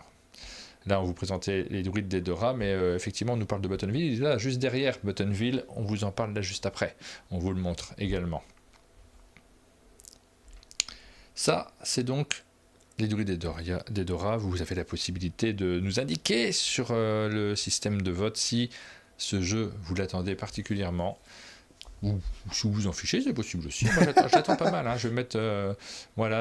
Là, on vous présentait les druides d'Edora, mais effectivement, on nous parle de Buttonville. Là, juste derrière Buttonville, on vous en parle là juste après. On vous le montre également. Ça, c'est donc... Les druides d'Edora, vous avez la possibilité de nous indiquer sur le système de vote si ce jeu, vous l'attendez particulièrement, ou si vous vous en fichez, c'est possible aussi. Moi, j'attends pas mal. Je vais mettre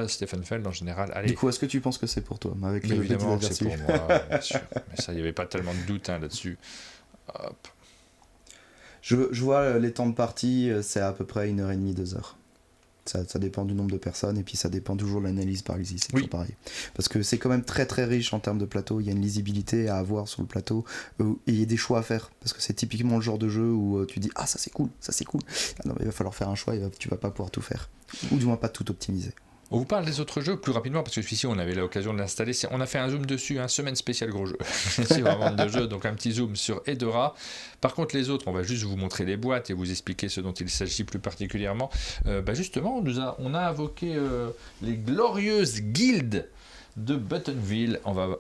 Stefan Feld en général. Allez. Du coup, est-ce que tu penses que c'est pour toi avec les évidemment que c'est pour moi, bien sûr. Mais ça, il n'y avait pas tellement de doute là-dessus. Hop. Je vois les temps de partie, c'est à peu près 1h30, 2h. Ça dépend du nombre de personnes et puis ça dépend toujours de l'analyse par ici, c'est toujours pareil. Parce que c'est quand même très très riche en termes de plateau, il y a une lisibilité à avoir sur le plateau et il y a des choix à faire. Parce que c'est typiquement le genre de jeu où tu dis « Ah, ça c'est cool, ça c'est cool ». Non, il va falloir faire un choix et tu vas pas pouvoir tout faire. Ou du moins pas tout optimiser. On vous parle des autres jeux plus rapidement parce que celui-ci on avait l'occasion de l'installer. On a fait un zoom dessus, semaine spéciale gros jeu. C'est vraiment de jeu, donc un petit zoom sur Edora. Par contre les autres, on va juste vous montrer les boîtes et vous expliquer ce dont il s'agit plus particulièrement. Justement, on a invoqué les glorieuses guildes de Buttonville. On va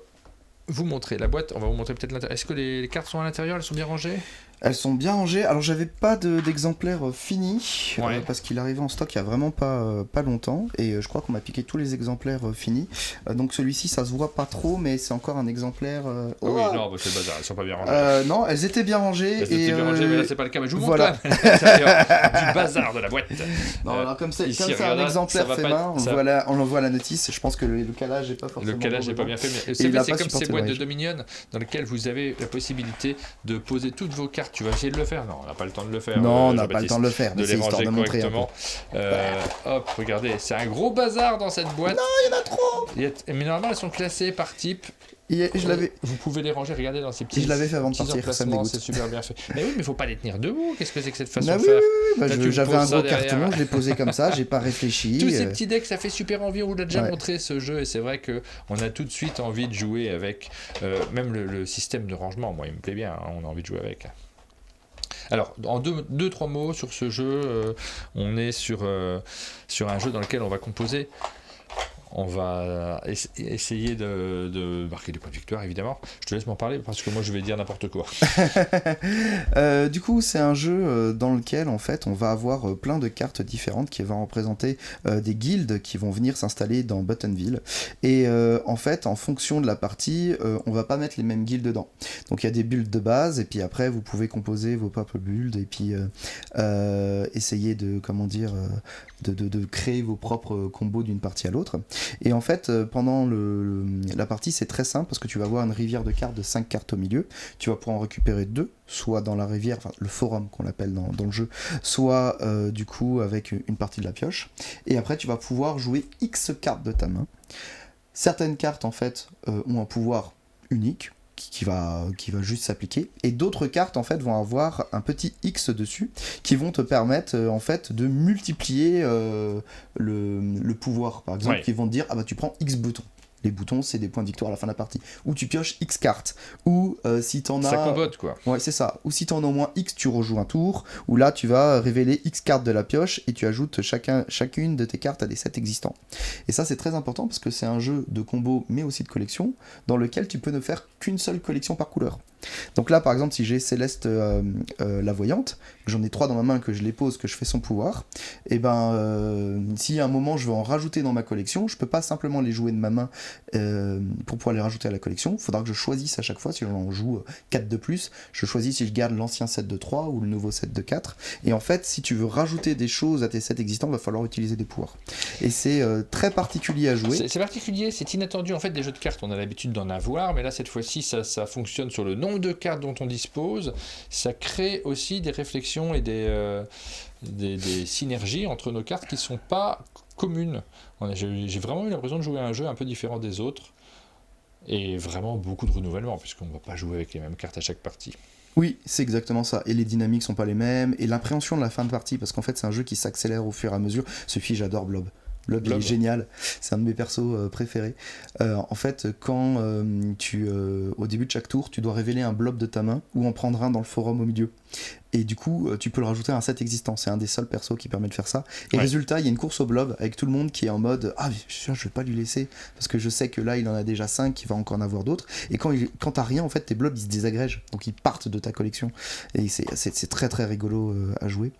vous montrer la boîte. On va vous montrer peut-être l'intérieur. Est-ce que les cartes sont à l'intérieur? Elles sont bien rangées? Elles sont bien rangées. Alors j'avais pas d'exemplaire fini parce qu'il arrivait en stock il y a vraiment pas longtemps et je crois qu'on m'a piqué tous les exemplaires finis. Donc celui-ci ça se voit pas trop mais c'est encore un exemplaire. Oui, non, bah, c'est le bazar. Elles sont pas bien rangées. Non, elles étaient bien rangées. Elles étaient bien rangées, mais là c'est pas le cas. Mais je vous voilà. montre là du bazar de la boîte. Non, alors comme c'est regarde, un exemplaire fait main, ça... on voit la notice. Je pense que le calage est pas forcément. Le calage n'est pas bien fait, mais c'est comme ces boîtes de Dominion dans lesquelles vous avez la possibilité de poser toutes vos cartes. Tu vas essayer de le faire? Non, on n'a pas le temps de le faire. Non, on n'a pas le temps de le faire. De les ranger correctement. Hop, regardez, c'est un gros bazar dans cette boîte. Non, il y en a trop. Mais normalement, elles sont classées par type. Vous pouvez les ranger, regardez dans ces petits. Je l'avais fait avant de partir, ça me dégoûte. C'est super bien fait. Mais oui, mais il faut pas les tenir debout. Qu'est-ce que c'est que cette façon de faire? J'avais un gros carton, je l'ai posé comme ça, j'ai pas réfléchi. Tous ces petits decks, ça fait super envie. On vous l'a déjà montré ce jeu et c'est vrai que on a tout de suite envie de jouer avec. Même le système de rangement, moi, il me plaît bien. Hein, on a envie de jouer avec. Alors, en deux, trois mots sur ce jeu, on est sur un jeu dans lequel on va composer. On va essayer de marquer des points de victoire, évidemment. Je te laisse m'en parler parce que moi, je vais dire n'importe quoi. Du coup, c'est un jeu dans lequel, en fait, on va avoir plein de cartes différentes qui vont représenter des guildes qui vont venir s'installer dans Buttonville. Et en fait, en fonction de la partie, on va pas mettre les mêmes guildes dedans. Donc, il y a des builds de base et puis après, vous pouvez composer vos propres builds et puis essayer de, de créer vos propres combos d'une partie à l'autre. Et en fait, pendant la partie, c'est très simple parce que tu vas avoir une rivière de cartes de 5 cartes au milieu. Tu vas pouvoir en récupérer 2, soit dans la rivière, enfin le forum qu'on appelle dans le jeu, soit du coup avec une partie de la pioche. Et après, tu vas pouvoir jouer X cartes de ta main. Certaines cartes, en fait, ont un pouvoir unique. Qui va juste s'appliquer, et d'autres cartes en fait vont avoir un petit X dessus qui vont te permettre en fait de multiplier le pouvoir, par exemple, qui vont te dire ah bah tu prends X boutons. Les boutons, c'est des points de victoire à la fin de la partie. Ou tu pioches X cartes. Ou si t'en as... Ça combote, quoi. Ouais, c'est ça. Ou si t'en as au moins X, tu rejoues un tour. Ou là, tu vas révéler X cartes de la pioche et tu ajoutes chacune de tes cartes à des sets existants. Et ça, c'est très important parce que c'est un jeu de combo, mais aussi de collection, dans lequel tu peux ne faire qu'une seule collection par couleur. Donc là, par exemple, si j'ai Céleste la voyante, que j'en ai 3 dans ma main, que je les pose, que je fais son pouvoir, et ben si à un moment je veux en rajouter dans ma collection, je peux pas simplement les jouer de ma main pour pouvoir les rajouter à la collection. Il faudra que je choisisse à chaque fois, si j'en joue 4 de plus, je choisis si je garde l'ancien set de 3 ou le nouveau set de 4. Et en fait, si tu veux rajouter des choses à tes sets existants, il va falloir utiliser des pouvoirs. Et c'est très particulier à jouer. C'est particulier, c'est inattendu. En fait, des jeux de cartes, on a l'habitude d'en avoir, mais là, cette fois-ci, ça fonctionne sur le nombre de cartes dont on dispose. Ça crée aussi des réflexions et des synergies entre nos cartes qui ne sont pas communes. J'ai vraiment eu l'impression de jouer à un jeu un peu différent des autres et vraiment beaucoup de renouvellement puisqu'on ne va pas jouer avec les mêmes cartes à chaque partie. Oui, c'est exactement ça. Et les dynamiques sont pas les mêmes et l'appréhension de la fin de partie, parce qu'en fait c'est un jeu qui s'accélère au fur et à mesure. Sophie, j'adore Blob. Blob est génial, c'est un de mes persos préférés. En fait, quand au début de chaque tour, tu dois révéler un blob de ta main ou en prendre un dans le forum au milieu. Et du coup, tu peux le rajouter à un set existant. C'est un des seuls persos qui permet de faire ça. Et résultat, il y a une course au blob avec tout le monde qui est en mode ah, je vais pas lui laisser parce que je sais que là, il en a déjà 5, qu'il va encore en avoir d'autres. Et quand t'as rien, en fait, tes blobs ils se désagrègent. Donc ils partent de ta collection. Et c'est très très rigolo à jouer.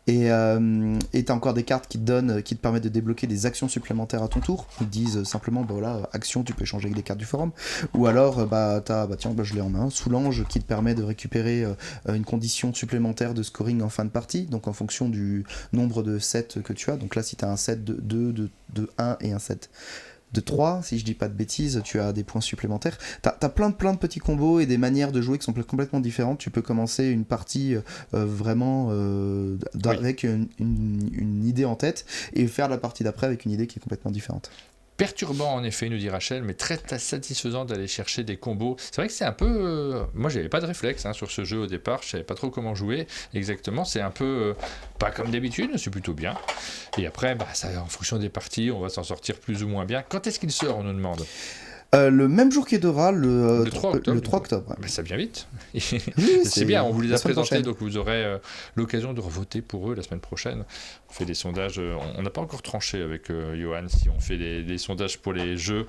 Et t'as encore des cartes qui te permettent de débloquer des actions supplémentaires à ton tour. Ils te disent simplement bah voilà, action, tu peux échanger avec des cartes du forum. Ou alors tiens, je l'ai en main. Soulange qui te permet de récupérer une condition supplémentaire de scoring en fin de partie, donc en fonction du nombre de sets que tu as. Donc là, si tu as un set de 2, de 1 et un set de 3, si je dis pas de bêtises, tu as des points supplémentaires. T'as plein de petits combos et des manières de jouer qui sont complètement différentes. Tu peux commencer une partie vraiment avec une idée en tête et faire la partie d'après avec une idée qui est complètement différente. Perturbant en effet, nous dit Rachel, mais très satisfaisant d'aller chercher des combos. C'est vrai que c'est un peu... moi, j'avais pas de réflexe sur ce jeu au départ, je savais pas trop comment jouer exactement. C'est un peu pas comme d'habitude, c'est plutôt bien. Et après, en fonction des parties, on va s'en sortir plus ou moins bien. Quand est-ce qu'il sort, on nous demande ? Le même jour qu'Edora, le 3 octobre. Le 3 octobre. Ouais. Ça vient vite. Oui, c'est bien, on vous les a présentés, donc vous aurez l'occasion de revoter pour eux la semaine prochaine. On fait des sondages, on n'a pas encore tranché avec Johan si on fait des sondages pour les jeux.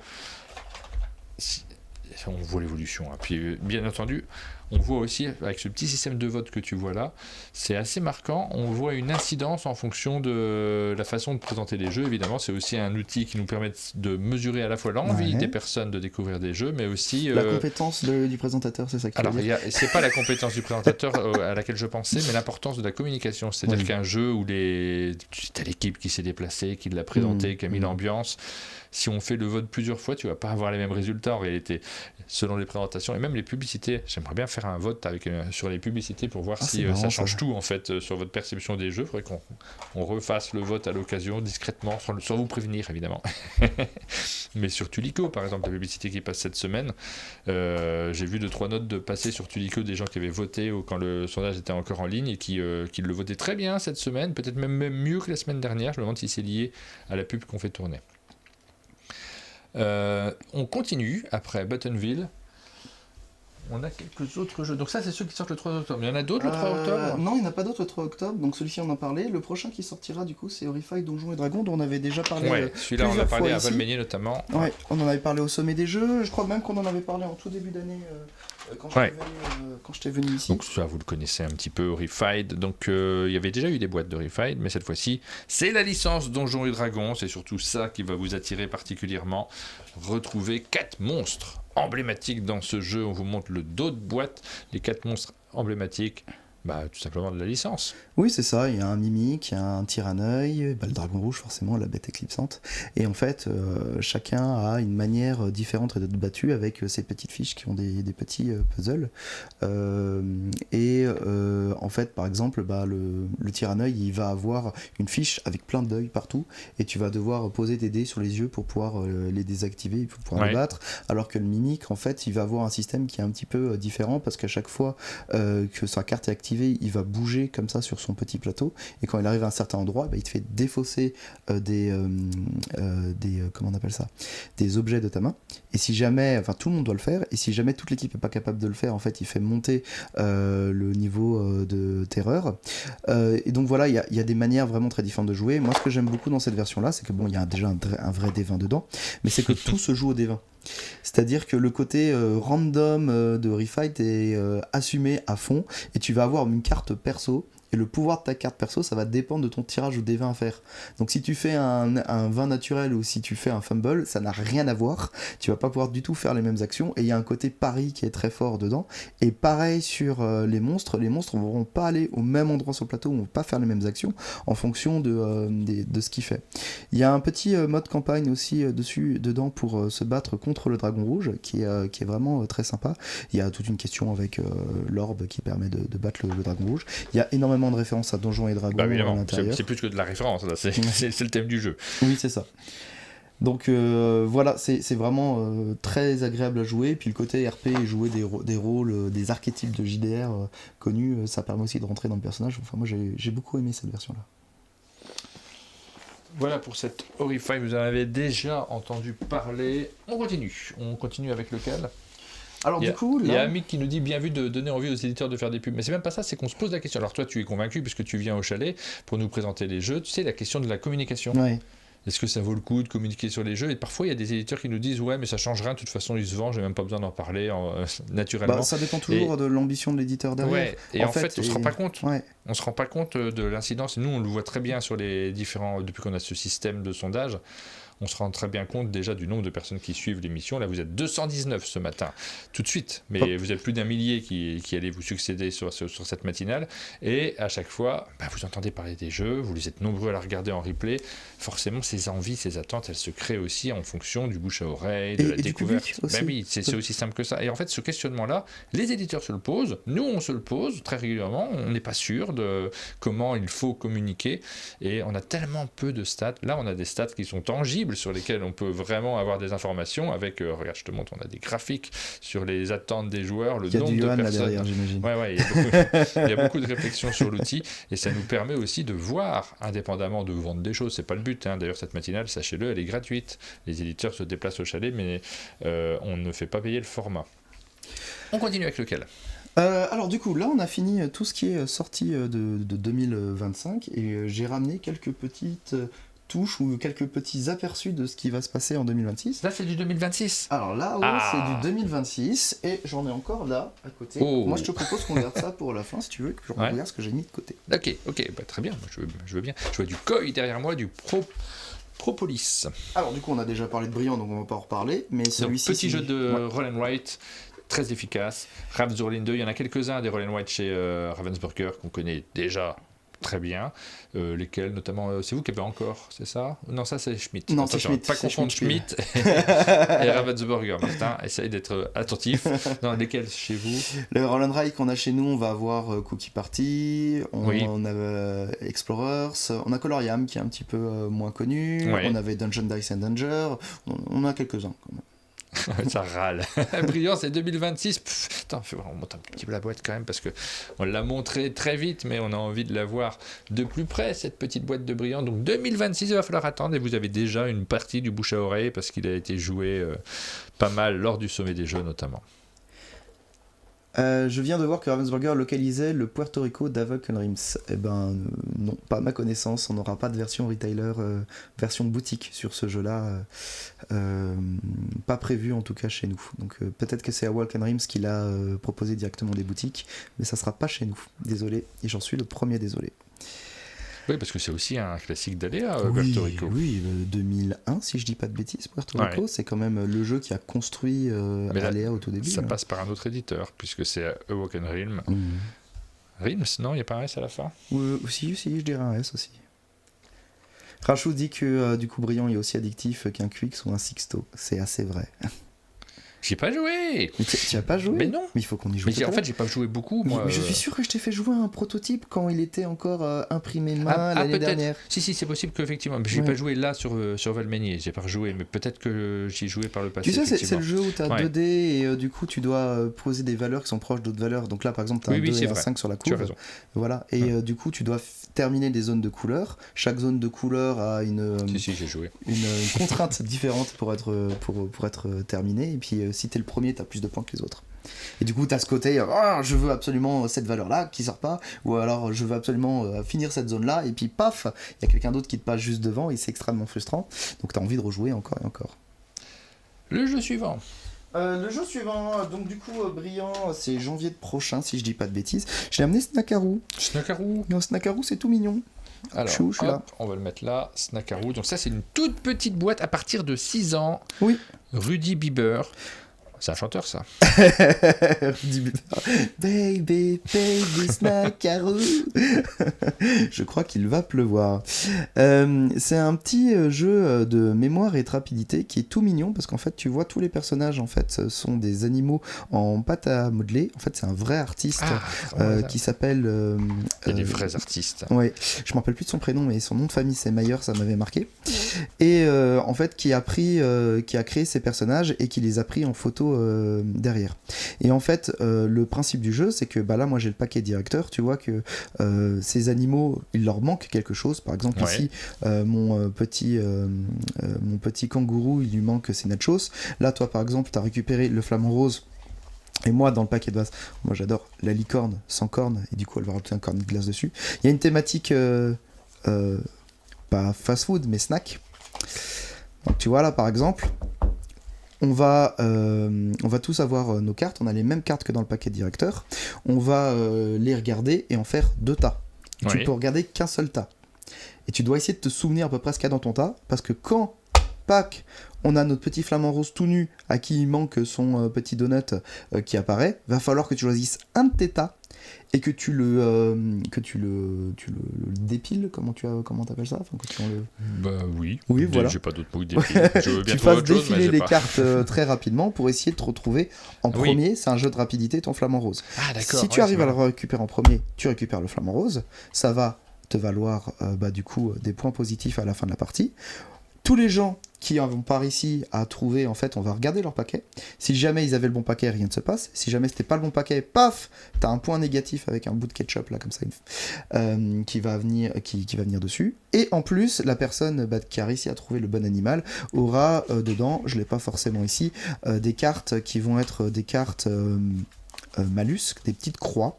on voit l'évolution. Puis bien entendu, on voit aussi, avec ce petit système de vote que tu vois là, c'est assez marquant, on voit une incidence en fonction de la façon de présenter les jeux. Évidemment, c'est aussi un outil qui nous permet de mesurer à la fois l'envie des personnes de découvrir des jeux, mais aussi... La compétence du présentateur, c'est ça que tu veux dire. C'est pas la compétence du présentateur à laquelle je pensais, mais l'importance de la communication. C'est-à-dire qu'un jeu où t'as l'équipe qui s'est déplacée, qui l'a présenté, qui a mis l'ambiance... Si on fait le vote plusieurs fois, tu vas pas avoir les mêmes résultats en réalité, selon les présentations et même les publicités. J'aimerais bien faire un vote sur les publicités pour voir si ça change tout en fait sur votre perception des jeux. Il faudrait qu'on refasse le vote à l'occasion discrètement, sans vous prévenir évidemment. Mais sur Tulico, par exemple, la publicité qui passe cette semaine, j'ai vu 2-3 notes de passer sur Tulico des gens qui avaient voté quand le sondage était encore en ligne et qui le votaient très bien cette semaine, peut-être même mieux que la semaine dernière. Je me demande si c'est lié à la pub qu'on fait tourner. On continue après Buttonville. On a quelques autres jeux. Donc ça, c'est ceux qui sortent le 3 octobre. Il y en a d'autres le 3 octobre ? Non, il n'y en a pas d'autres le 3 octobre. Donc celui-ci, on en parlait. Le prochain qui sortira, du coup, c'est Horrified Donjons et Dragons, dont on avait déjà parlé. Celui-là, on en a parlé à Valmeinier notamment. Ouais, on en avait parlé au sommet des jeux. Je crois même qu'on en avait parlé en tout début d'année quand j'étais venu ici. Donc ça, vous le connaissez un petit peu, Horrified. Donc il y avait déjà eu des boîtes d'Horrified, mais cette fois-ci, c'est la licence Donjons et Dragons. C'est surtout ça qui va vous attirer particulièrement. Retrouvez 4 monstres emblématiques dans ce jeu. On vous montre le dos de boîte, les 4 monstres emblématiques. Tout simplement de la licence. Oui, c'est ça. Il y a un mimique, il y a un tyranneuil, le dragon rouge, forcément, la bête éclipsante. Et en fait, chacun a une manière différente d'être battu avec ces petites fiches qui ont des petits puzzles. En fait, par exemple, le tyranneuil, il va avoir une fiche avec plein d'œils partout. Et tu vas devoir poser tes dés sur les yeux pour pouvoir les désactiver, pour pouvoir les battre. Alors que le mimique, en fait, il va avoir un système qui est un petit peu différent parce qu'à chaque fois que sa carte est activée, il va bouger comme ça sur son petit plateau et quand il arrive à un certain endroit, il te fait défausser comment on appelle ça, des objets de ta main. Et si jamais, tout le monde doit le faire, et si jamais toute l'équipe est pas capable de le faire, en fait, il fait monter le niveau de terreur. Et donc voilà, il y a des manières vraiment très différentes de jouer. Moi, ce que j'aime beaucoup dans cette version-là, c'est que il y a déjà un vrai D20 dedans, mais c'est que tout se joue au D20. C'est-à-dire que le côté random de Horrified est assumé à fond et tu vas avoir une carte perso et le pouvoir de ta carte perso, ça va dépendre de ton tirage ou des 20 à faire. Donc si tu fais un 20 naturel ou si tu fais un fumble, ça n'a rien à voir. Tu vas pas pouvoir du tout faire les mêmes actions et il y a un côté pari qui est très fort dedans. Et pareil sur les monstres ne vont pas aller au même endroit sur le plateau, on ne va pas faire les mêmes actions en fonction de ce qu'il fait. Il y a un petit mode campagne aussi dedans pour se battre contre le dragon rouge qui est vraiment très sympa. Il y a toute une question avec l'orbe qui permet de battre le dragon rouge. Il y a énormément de références à Donjons et Dragons à l'intérieur. C'est plus que de la référence, là. C'est le thème du jeu. Oui, c'est ça. Donc voilà, c'est vraiment très agréable à jouer. Puis le côté RP et jouer des rôles, des archétypes de JDR connus, ça permet aussi de rentrer dans le personnage. Enfin, moi, j'ai beaucoup aimé cette version-là. Voilà pour cette Horrified, vous en avez déjà entendu parler. On continue avec lequel ? Alors il y a Amic qui nous dit bien vu de donner envie aux éditeurs de faire des pubs. Mais c'est même pas ça, c'est qu'on se pose la question. Alors toi, tu es convaincu puisque tu viens au chalet pour nous présenter les jeux. Tu sais, la question de la communication. Ouais. Est-ce que ça vaut le coup de communiquer sur les jeux ? Et parfois, il y a des éditeurs qui nous disent ouais, mais ça change rien. De toute façon, ils se vendent. J'ai même pas besoin d'en parler naturellement. Ça dépend toujours de l'ambition de l'éditeur derrière. Ouais. Et en fait, on se rend pas compte. Ouais. On se rend pas compte de l'incidence. Nous, on le voit très bien sur les différents. Depuis qu'on a ce système de sondage. On se rend très bien compte déjà du nombre de personnes qui suivent l'émission. Là, vous êtes 219 ce matin, tout de suite. Mais vous êtes plus d'un millier qui allez vous succéder sur cette matinale. Et à chaque fois, vous entendez parler des jeux, vous êtes nombreux à la regarder en replay. Forcément, ces envies, ces attentes, elles se créent aussi en fonction du bouche à oreille, de la découverte. Oui, c'est aussi simple que ça. Et en fait, ce questionnement-là, les éditeurs se le posent. Nous, on se le pose très régulièrement. On n'est pas sûr de comment il faut communiquer. Et on a tellement peu de stats. Là, on a des stats qui sont tangibles sur lesquels on peut vraiment avoir des informations avec, regarde, je te montre, on a des graphiques sur les attentes des joueurs, le nombre de personnes. Là derrière, j'imagine. Ouais, il y a beaucoup de réflexions sur l'outil et ça nous permet aussi de voir, indépendamment de vendre des choses, c'est pas le but. D'ailleurs, cette matinale, sachez-le, elle est gratuite. Les éditeurs se déplacent au chalet, mais on ne fait pas payer le format. On continue avec lequel ? Alors du coup, là on a fini tout ce qui est sorti de 2025 et j'ai ramené quelques petites touches ou quelques petits aperçus de ce qui va se passer en 2026. Là, c'est du 2026. Alors là, c'est du 2026 et j'en ai encore là à côté. Moi, je te propose qu'on garde ça pour la fin si tu veux, que je regarde ce que j'ai mis de côté. Ok, très bien, je veux bien. Je vois du Koi derrière moi, du Propolis. Alors du coup, on a déjà parlé de Brillant, donc on va pas en reparler, mais celui-ci... Petit jeu de Roll and Write, très efficace. Ravensburger 2, il y en a quelques-uns des Roll and Write chez Ravensburger qu'on connaît déjà très bien, lesquels notamment, c'est vous qui avez encore, c'est ça? Non, ça c'est Schmitt. Non, c'est Schmitt. Pas confondre Schmitt et Ravensburger. Martin, essaye d'être attentif. Dans lesquels chez vous? Le Roll and Write qu'on a chez nous, on va avoir Cookie Party, on a Explorers, on a Coloriam qui est un petit peu moins connu, on avait Dungeon Dice and Danger, on a quelques-uns quand même. Ça râle. Brillant, c'est 2026. Attends, on monte un petit peu la boîte quand même parce que on l'a montré très vite, mais on a envie de la voir de plus près, cette petite boîte de Brillant. Donc 2026, il va falloir attendre et vous avez déjà une partie du bouche à oreille parce qu'il a été joué pas mal lors du sommet des jeux notamment. Je viens de voir que Ravensburger localisait le Puerto Rico d'Avoken Rims. Eh ben non, pas à ma connaissance, on n'aura pas de version retailer, version boutique sur ce jeu-là, pas prévu en tout cas chez nous. Donc peut-être que c'est Awoken Rims qui l'a proposé directement des boutiques, mais ça sera pas chez nous. Désolé, et j'en suis le premier désolé. Oui, parce que c'est aussi un classique d'Aléa, Puerto Rico. Oui, 2001, si je dis pas de bêtises, Puerto Rico, c'est quand même le jeu qui a construit Aléa au tout début. Ça passe par un autre éditeur, puisque c'est Awoken Realm. Realms, non, il n'y a pas un S à la fin? Si, je dirais un S aussi. Rachou dit que du coup Brillant est aussi addictif qu'un Quix ou un Sixto. C'est assez vrai. J'y ai pas joué. Mais tu as pas joué? Mais non. Mais il faut qu'on y joue. Mais en fait, j'ai pas joué beaucoup. Moi, mais je suis sûr que je t'ai fait jouer un prototype quand il était encore imprimé main l'année dernière. Si, c'est possible qu'effectivement. J'ai pas joué là sur Valmenier. J'ai pas rejoué, mais peut-être que j'y ai joué par le passé. Tu sais, c'est le jeu où tu as 2 dés et du coup, tu dois poser des valeurs qui sont proches d'autres valeurs. Donc là, par exemple, tu as un 2 et un 5 sur la couve. Tu as raison. Voilà. Et du coup, tu dois terminer des zones de couleurs. Chaque zone de couleur a une contrainte différente pour être terminée. Et puis, si tu es le premier, tu as plus de points que les autres. Et du coup, tu as ce côté, je veux absolument cette valeur-là qui sort pas, ou alors je veux absolument finir cette zone-là, et puis paf, il y a quelqu'un d'autre qui te passe juste devant, et c'est extrêmement frustrant. Donc tu as envie de rejouer encore et encore. Le jeu suivant. Donc du coup, Brillant, c'est janvier prochain, si je dis pas de bêtises. J'ai amené Snackaroo. Snackaroo, c'est tout mignon. Alors, on va le mettre là, Snackaroo. Donc ça, c'est une toute petite boîte à partir de 6 ans. Oui. Rudy Bieber. C'est un chanteur, ça. Baby Snackaroo. Je crois qu'il va pleuvoir. C'est un petit jeu de mémoire et de rapidité qui est tout mignon parce qu'en fait, tu vois, tous les personnages en fait sont des animaux en pâte à modeler. En fait, c'est un vrai artiste qui s'appelle. Il y a des vrais artistes. Ouais, je me rappelle plus de son prénom, mais son nom de famille c'est Mayer, ça m'avait marqué. Et en fait, qui a créé ces personnages et qui les a pris en photo derrière. Et en fait, le principe du jeu, c'est que là, moi j'ai le paquet directeur, tu vois que ces animaux, il leur manque quelque chose. Par exemple, ici, mon petit kangourou, il lui manque ses nachos. Là, toi, par exemple, tu as récupéré le flamant rose. Et moi, dans le paquet de base, moi j'adore la licorne sans corne, et du coup, elle va rajouter un corne de glace dessus. Il y a une thématique, pas fast-food, mais snack. Donc, tu vois, là, par exemple, on va tous avoir nos cartes, on a les mêmes cartes que dans le paquet directeur, on va les regarder et en faire 2 tas. Tu peux regarder qu'un seul tas. Et tu dois essayer de te souvenir à peu près ce qu'il y a dans ton tas, parce que quand, on a notre petit flamant rose tout nu, à qui il manque son petit donut qui apparaît, va falloir que tu choisisses un de tes tas, et que tu le dépiles, comment t'appelles ça, enfin, que tu oui, voilà. J'ai pas d'autre mot que dépiler. Je veux bien tu fasses défiler les cartes très rapidement pour essayer de te retrouver en premier. C'est un jeu de rapidité, ton flamant rose. Si tu arrives à le récupérer en premier, tu récupères le flamant rose, ça va te valoir du coup des points positifs à la fin de la partie. Tous les gens qui vont par ici à trouver, en fait, on va regarder leur paquet. Si jamais ils avaient le bon paquet, rien ne se passe. Si jamais c'était pas le bon paquet, paf, t'as un point négatif avec un bout de ketchup là comme ça qui va venir dessus. Et en plus, la personne qui a réussi à trouver le bon animal aura dedans, je l'ai pas forcément ici, des cartes qui vont être des cartes malus, des petites croix.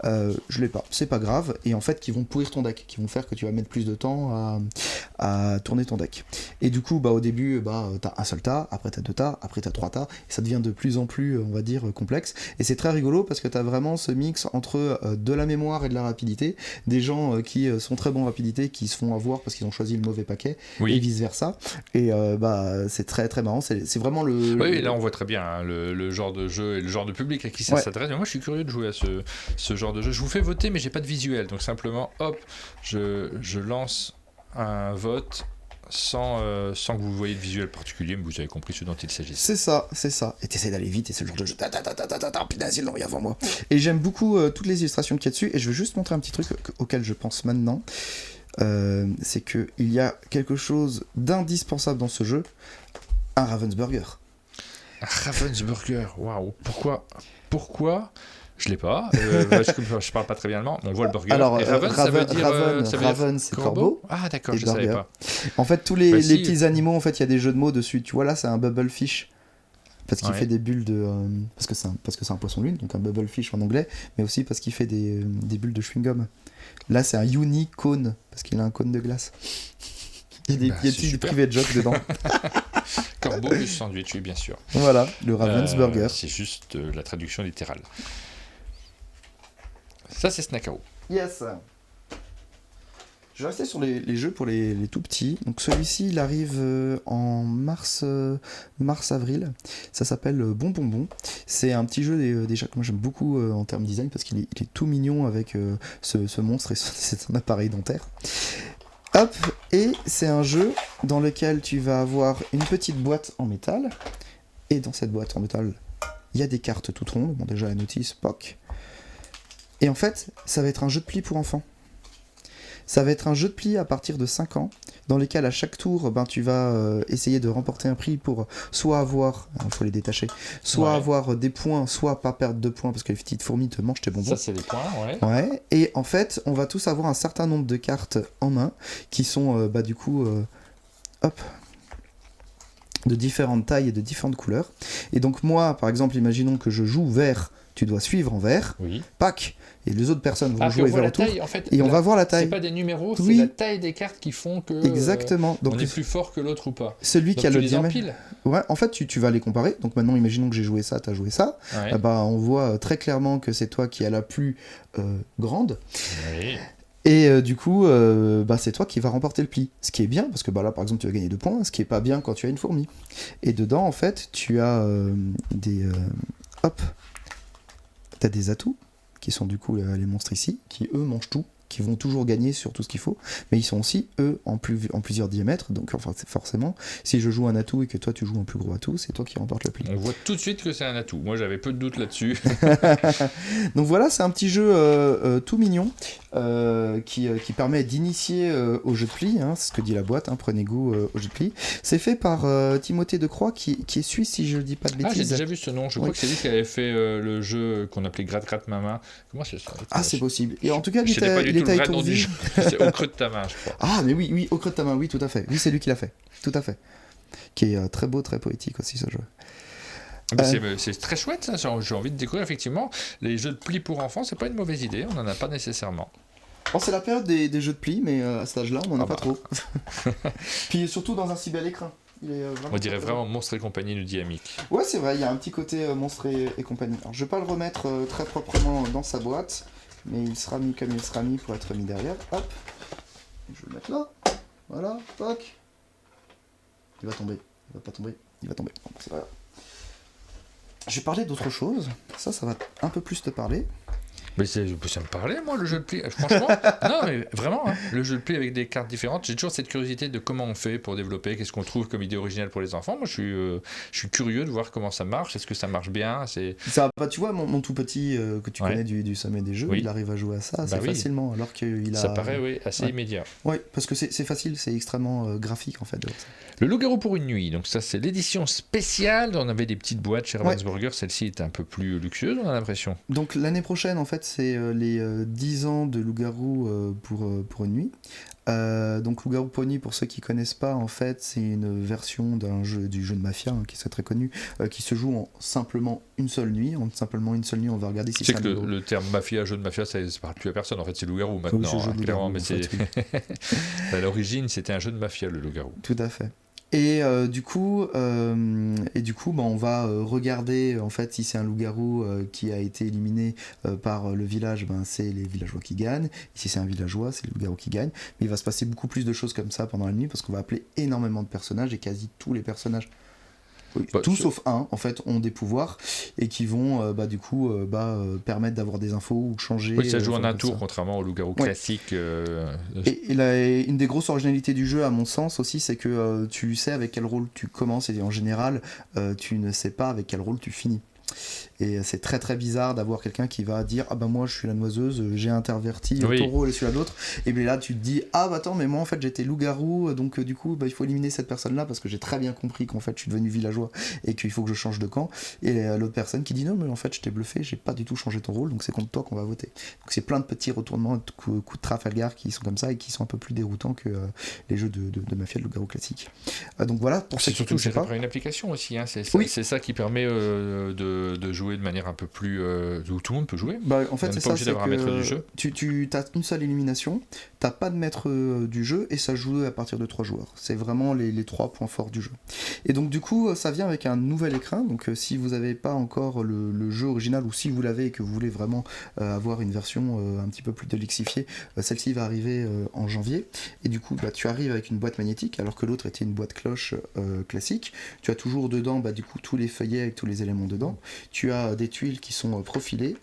Je l'ai pas, c'est pas grave, et en fait qui vont pourrir ton deck, qui vont faire que tu vas mettre plus de temps à tourner ton deck. Et du coup, au début, t'as un seul tas, après t'as 2 tas, après t'as 3 tas, et ça devient de plus en plus, on va dire, complexe. Et c'est très rigolo parce que t'as vraiment ce mix entre de la mémoire et de la rapidité, des gens qui sont très bons en rapidité, qui se font avoir parce qu'ils ont choisi le mauvais paquet, et vice-versa. Et c'est très très marrant, c'est vraiment le... Oui, là on voit très bien hein, le genre de jeu et le genre de public à qui ça s'adresse. Moi je suis curieux de jouer à ce genre de jeu. Je vous fais voter mais j'ai pas de visuel, donc simplement hop, je lance un vote sans que vous voyez de visuel particulier, mais vous avez compris ce dont il s'agit. C'est ça. Et t'essaies d'aller vite, et c'est le genre de jeu. Putain, ils l'ont mis avant moi. Et j'aime beaucoup toutes les illustrations qu'il y a dessus, et je veux juste montrer un petit truc auquel je pense maintenant. C'est qu'il y a quelque chose d'indispensable dans ce jeu, un Ravensburger. Un Ravensburger, waouh, pourquoi je l'ai pas, je parle pas très bien allemand, on voit le burger. Alors, et Raven, ça veut dire Raven, c'est corbeau. Ah d'accord, je savais pas. En fait, tous les petits animaux, en fait, il y a des jeux de mots dessus. Tu vois là, c'est un bubblefish. Parce qu'il fait des bulles de... parce que c'est un poisson lune, donc un bubblefish en anglais, mais aussi parce qu'il fait des bulles de chewing-gum. Là, c'est un unicorn, parce qu'il a un cône de glace. Il y a des private jokes dedans. Corbeau plus sandwich, oui, bien sûr. Voilà, le Ravensburger. C'est juste la traduction littérale. Ça, c'est Snackao. Yes. Je vais rester sur les jeux pour les tout petits. Donc celui-ci, il arrive en mars-avril. Ça s'appelle Bon. C'est un petit jeu déjà que moi j'aime beaucoup en termes design parce qu'il est tout mignon avec ce monstre et son appareil dentaire. Hop, et c'est un jeu dans lequel tu vas avoir une petite boîte en métal. Et dans cette boîte en métal, il y a des cartes toutes rondes. Bon, déjà la notice, POC. Et en fait, ça va être un jeu de pli pour enfants. Ça va être un jeu de pli à partir de 5 ans, dans lequel à chaque tour, tu vas essayer de remporter un prix pour soit avoir, il faut les détacher, soit avoir des points, soit pas perdre de points, parce que les petites fourmis te mangent tes bonbons. Ça, c'est les points, ouais. Et en fait, on va tous avoir un certain nombre de cartes en main, qui sont, de différentes tailles et de différentes couleurs. Et donc moi, par exemple, imaginons que je joue vert, tu dois suivre en vert, pack, et les autres personnes vont jouer vert autour, en fait, et on va voir la taille. C'est pas des numéros, c'est la taille des cartes qui font que exactement. Donc, on est plus fort que l'autre ou pas. Celui donc qui a le diamètre. Ouais, en fait, tu vas les comparer. Donc maintenant, imaginons que j'ai joué ça, t'as joué ça. Ouais. On voit très clairement que c'est toi qui as la plus grande. Oui. Et du coup, c'est toi qui vas remporter le pli. Ce qui est bien, parce que là, par exemple, tu vas gagner 2 points, ce qui est pas bien quand tu as une fourmi. Et dedans, en fait, tu as t'as des atouts, qui sont du coup les monstres ici, qui eux mangent tout, qui vont toujours gagner sur tout ce qu'il faut, mais ils sont aussi, eux, en plusieurs diamètres, donc forcément, si je joue un atout et que toi tu joues un plus gros atout, c'est toi qui remporte le pli. On voit tout de suite que c'est un atout. Moi j'avais peu de doutes là-dessus. Donc voilà, c'est un petit jeu tout mignon, qui permet d'initier au jeu de pli, c'est ce que dit la boîte, prenez goût au jeu de pli. C'est fait par Timothée Decroix, qui est suisse, si je ne dis pas de bêtises. Ah, j'ai déjà vu ce nom, je crois que c'est lui qui avait fait le jeu qu'on appelait Gratte Mama. Comment c'est ça? Ah, c'est possible. Et en tout cas, il était à Étourville. C'est au creux de ta main, je crois. Ah, mais oui, au creux de ta main, oui, tout à fait. Oui, c'est lui qui l'a fait, tout à fait. Qui est très beau, très poétique aussi, ce jeu. C'est très chouette, ça. J'ai envie de découvrir, effectivement. Les jeux de pli pour enfants, c'est pas une mauvaise idée, on n'en a pas nécessairement. C'est la période des jeux de pli, mais à cet âge-là, on n'en a pas trop. Puis surtout dans un si bel écrin. On dirait vraiment Monstres et compagnie, nous dit Amic. Ouais, c'est vrai, il y a un petit côté Monstres et compagnie. Alors, je vais pas le remettre très proprement dans sa boîte, mais il sera mis comme il sera mis pour être mis derrière. Hop, je vais le mettre là. Voilà, toc. Il va tomber. Il va pas tomber. Il va tomber. Bon, c'est pas grave. Je vais parler d'autre chose. Ça va un peu plus te parler. Mais ça me parlait, moi, le jeu de pli. Franchement, non, mais vraiment, le jeu de pli avec des cartes différentes, j'ai toujours cette curiosité de comment on fait pour développer, qu'est-ce qu'on trouve comme idée originale pour les enfants. Moi, je suis curieux de voir comment ça marche, est-ce que ça marche bien. Tu vois, mon tout petit que tu connais du sommet des jeux, il arrive à jouer à ça assez facilement, alors qu'il a... Ça paraît, assez immédiat. Oui, parce que c'est facile, c'est extrêmement graphique, en fait. Le Loup-garou pour une nuit, donc ça, c'est l'édition spéciale. On avait des petites boîtes chez Ravensburger, celle-ci est un peu plus luxueuse, on a l'impression. Donc l'année prochaine, en fait, c'est les 10 ans de Loup-garou pour une nuit. Donc Loup-garou Pony, pour ceux qui connaissent pas, en fait, c'est une version du jeu de mafia qui est très connu, qui se joue en simplement une seule nuit. En simplement une seule nuit, on va regarder si c'est que le terme mafia, jeu de mafia, ça ne parle plus à personne. En fait, c'est Loup-garou maintenant, clairement. Mais c'est à l'origine, c'était un jeu de mafia, le Loup-garou. Tout à fait. Et du coup, on va regarder en fait si c'est un loup-garou qui a été éliminé par le village, c'est les villageois qui gagnent. Et si c'est un villageois, c'est le loup-garou qui gagne. Mais il va se passer beaucoup plus de choses comme ça pendant la nuit parce qu'on va appeler énormément de personnages et quasi tous les personnages. Oui, tout sauf un, en fait, ont des pouvoirs et qui vont permettre d'avoir des infos ou changer. Oui, ça joue en un tour, contrairement au loup-garou classique. Et une des grosses originalités du jeu, à mon sens aussi, c'est que tu sais avec quel rôle tu commences et en général, tu ne sais pas avec quel rôle tu finis. Et c'est très très bizarre d'avoir quelqu'un qui va dire ah bah moi je suis la noiseuse, j'ai interverti ton rôle et celui-là d'autre, et bien là tu te dis ah bah attends mais moi en fait j'étais loup-garou, donc du coup il faut éliminer cette personne là parce que j'ai très bien compris qu'en fait je suis devenu villageois et qu'il faut que je change de camp, et l'autre personne qui dit non mais en fait je t'ai bluffé, j'ai pas du tout changé ton rôle, donc c'est contre toi qu'on va voter. Donc c'est plein de petits retournements, de coups de Trafalgar qui sont comme ça et qui sont un peu plus déroutants que les jeux de mafia de loup-garou classique. Donc voilà, pour c'est surtout c'est après une application aussi, c'est ça qui permet de jouer de manière un peu plus où tout le monde peut jouer. En fait c'est ça, c'est que tu as une seule élimination, t'as pas de maître du jeu et ça joue à partir de 3 joueurs. C'est vraiment les 3 points forts du jeu. Et donc du coup ça vient avec un nouvel écran, donc si vous n'avez pas encore le jeu original ou si vous l'avez et que vous voulez vraiment avoir une version un petit peu plus déluxifiée, celle-ci va arriver en janvier, et du coup tu arrives avec une boîte magnétique alors que l'autre était une boîte cloche classique. Tu as toujours dedans du coup tous les feuillets avec tous les éléments dedans. Tu as des tuiles qui sont profilées,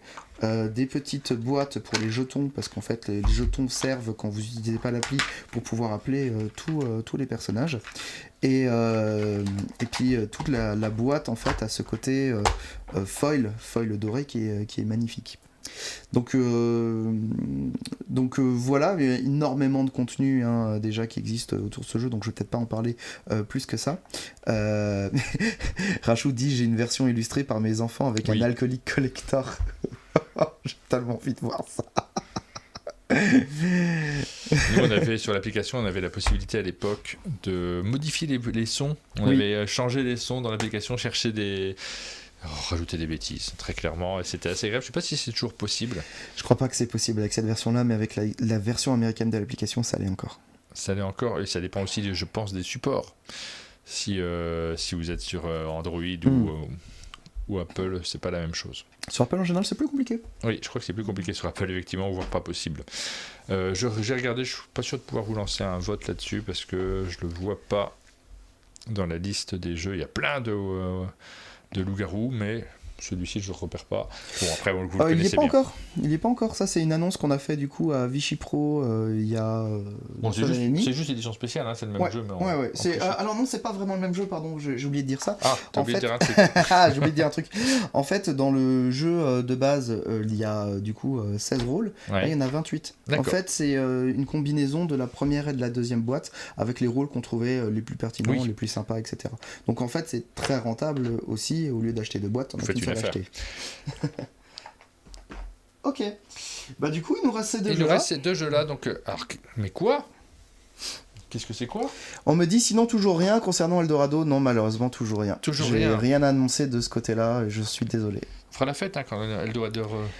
des petites boîtes pour les jetons, parce qu'en fait les jetons servent quand vous n'utilisez pas l'appli pour pouvoir appeler tous les personnages, et puis toute la boîte en fait a ce côté foil doré qui est magnifique. Donc voilà, il y a énormément de contenu déjà qui existe autour de ce jeu, donc je vais peut-être pas en parler plus que ça. Rachou dit j'ai une version illustrée par mes enfants avec un alcoolique collector. J'ai tellement envie de voir ça. Nous, on avait sur l'application, on avait la possibilité à l'époque de modifier les sons. On avait changé les sons dans l'application, rajouter des bêtises, très clairement, et c'était assez agréable. Je sais pas si c'est toujours possible. Je crois pas que c'est possible avec cette version-là, mais avec la version américaine de l'application, ça allait encore. Ça allait encore, et ça dépend aussi, je pense, des supports. Si vous êtes sur Android ou Apple, c'est pas la même chose. Sur Apple en général, c'est plus compliqué. Oui, je crois que c'est plus compliqué sur Apple, effectivement, voire pas possible. J'ai regardé, je suis pas sûr de pouvoir vous lancer un vote là-dessus, parce que je le vois pas dans la liste des jeux. Il y a plein de loup-garou, mais celui-ci je le repère pas. Bon, après vous le connaissez bien. Il n'y est pas encore, ça c'est une annonce qu'on a fait du coup à Vichy Pro il y a c'est juste édition spéciale, c'est le même jeu, mais alors non, c'est pas vraiment le même jeu, pardon, j'ai oublié de dire ça. T'as oublié de dire un truc. J'ai oublié de dire un truc. En fait, dans le jeu de base, il y a du coup 16 rôles, là il y en a 28. D'accord. En fait, c'est une combinaison de la première et de la deuxième boîte avec les rôles qu'on trouvait les plus pertinents, les plus sympas, etc. Donc en fait, c'est très rentable aussi, au lieu d'acheter 2 boîtes, on a qu'une seule acheter. Ok. Du coup, il nous reste ces 2 jeux-là. Il nous reste ces 2 jeux-là, donc... Alors, mais quoi ? Qu'est-ce que c'est quoi ? On me dit sinon toujours rien concernant Eldorado. Non, malheureusement, toujours rien. J'ai rien à annoncer de ce côté-là, et je suis désolé. On fera la fête quand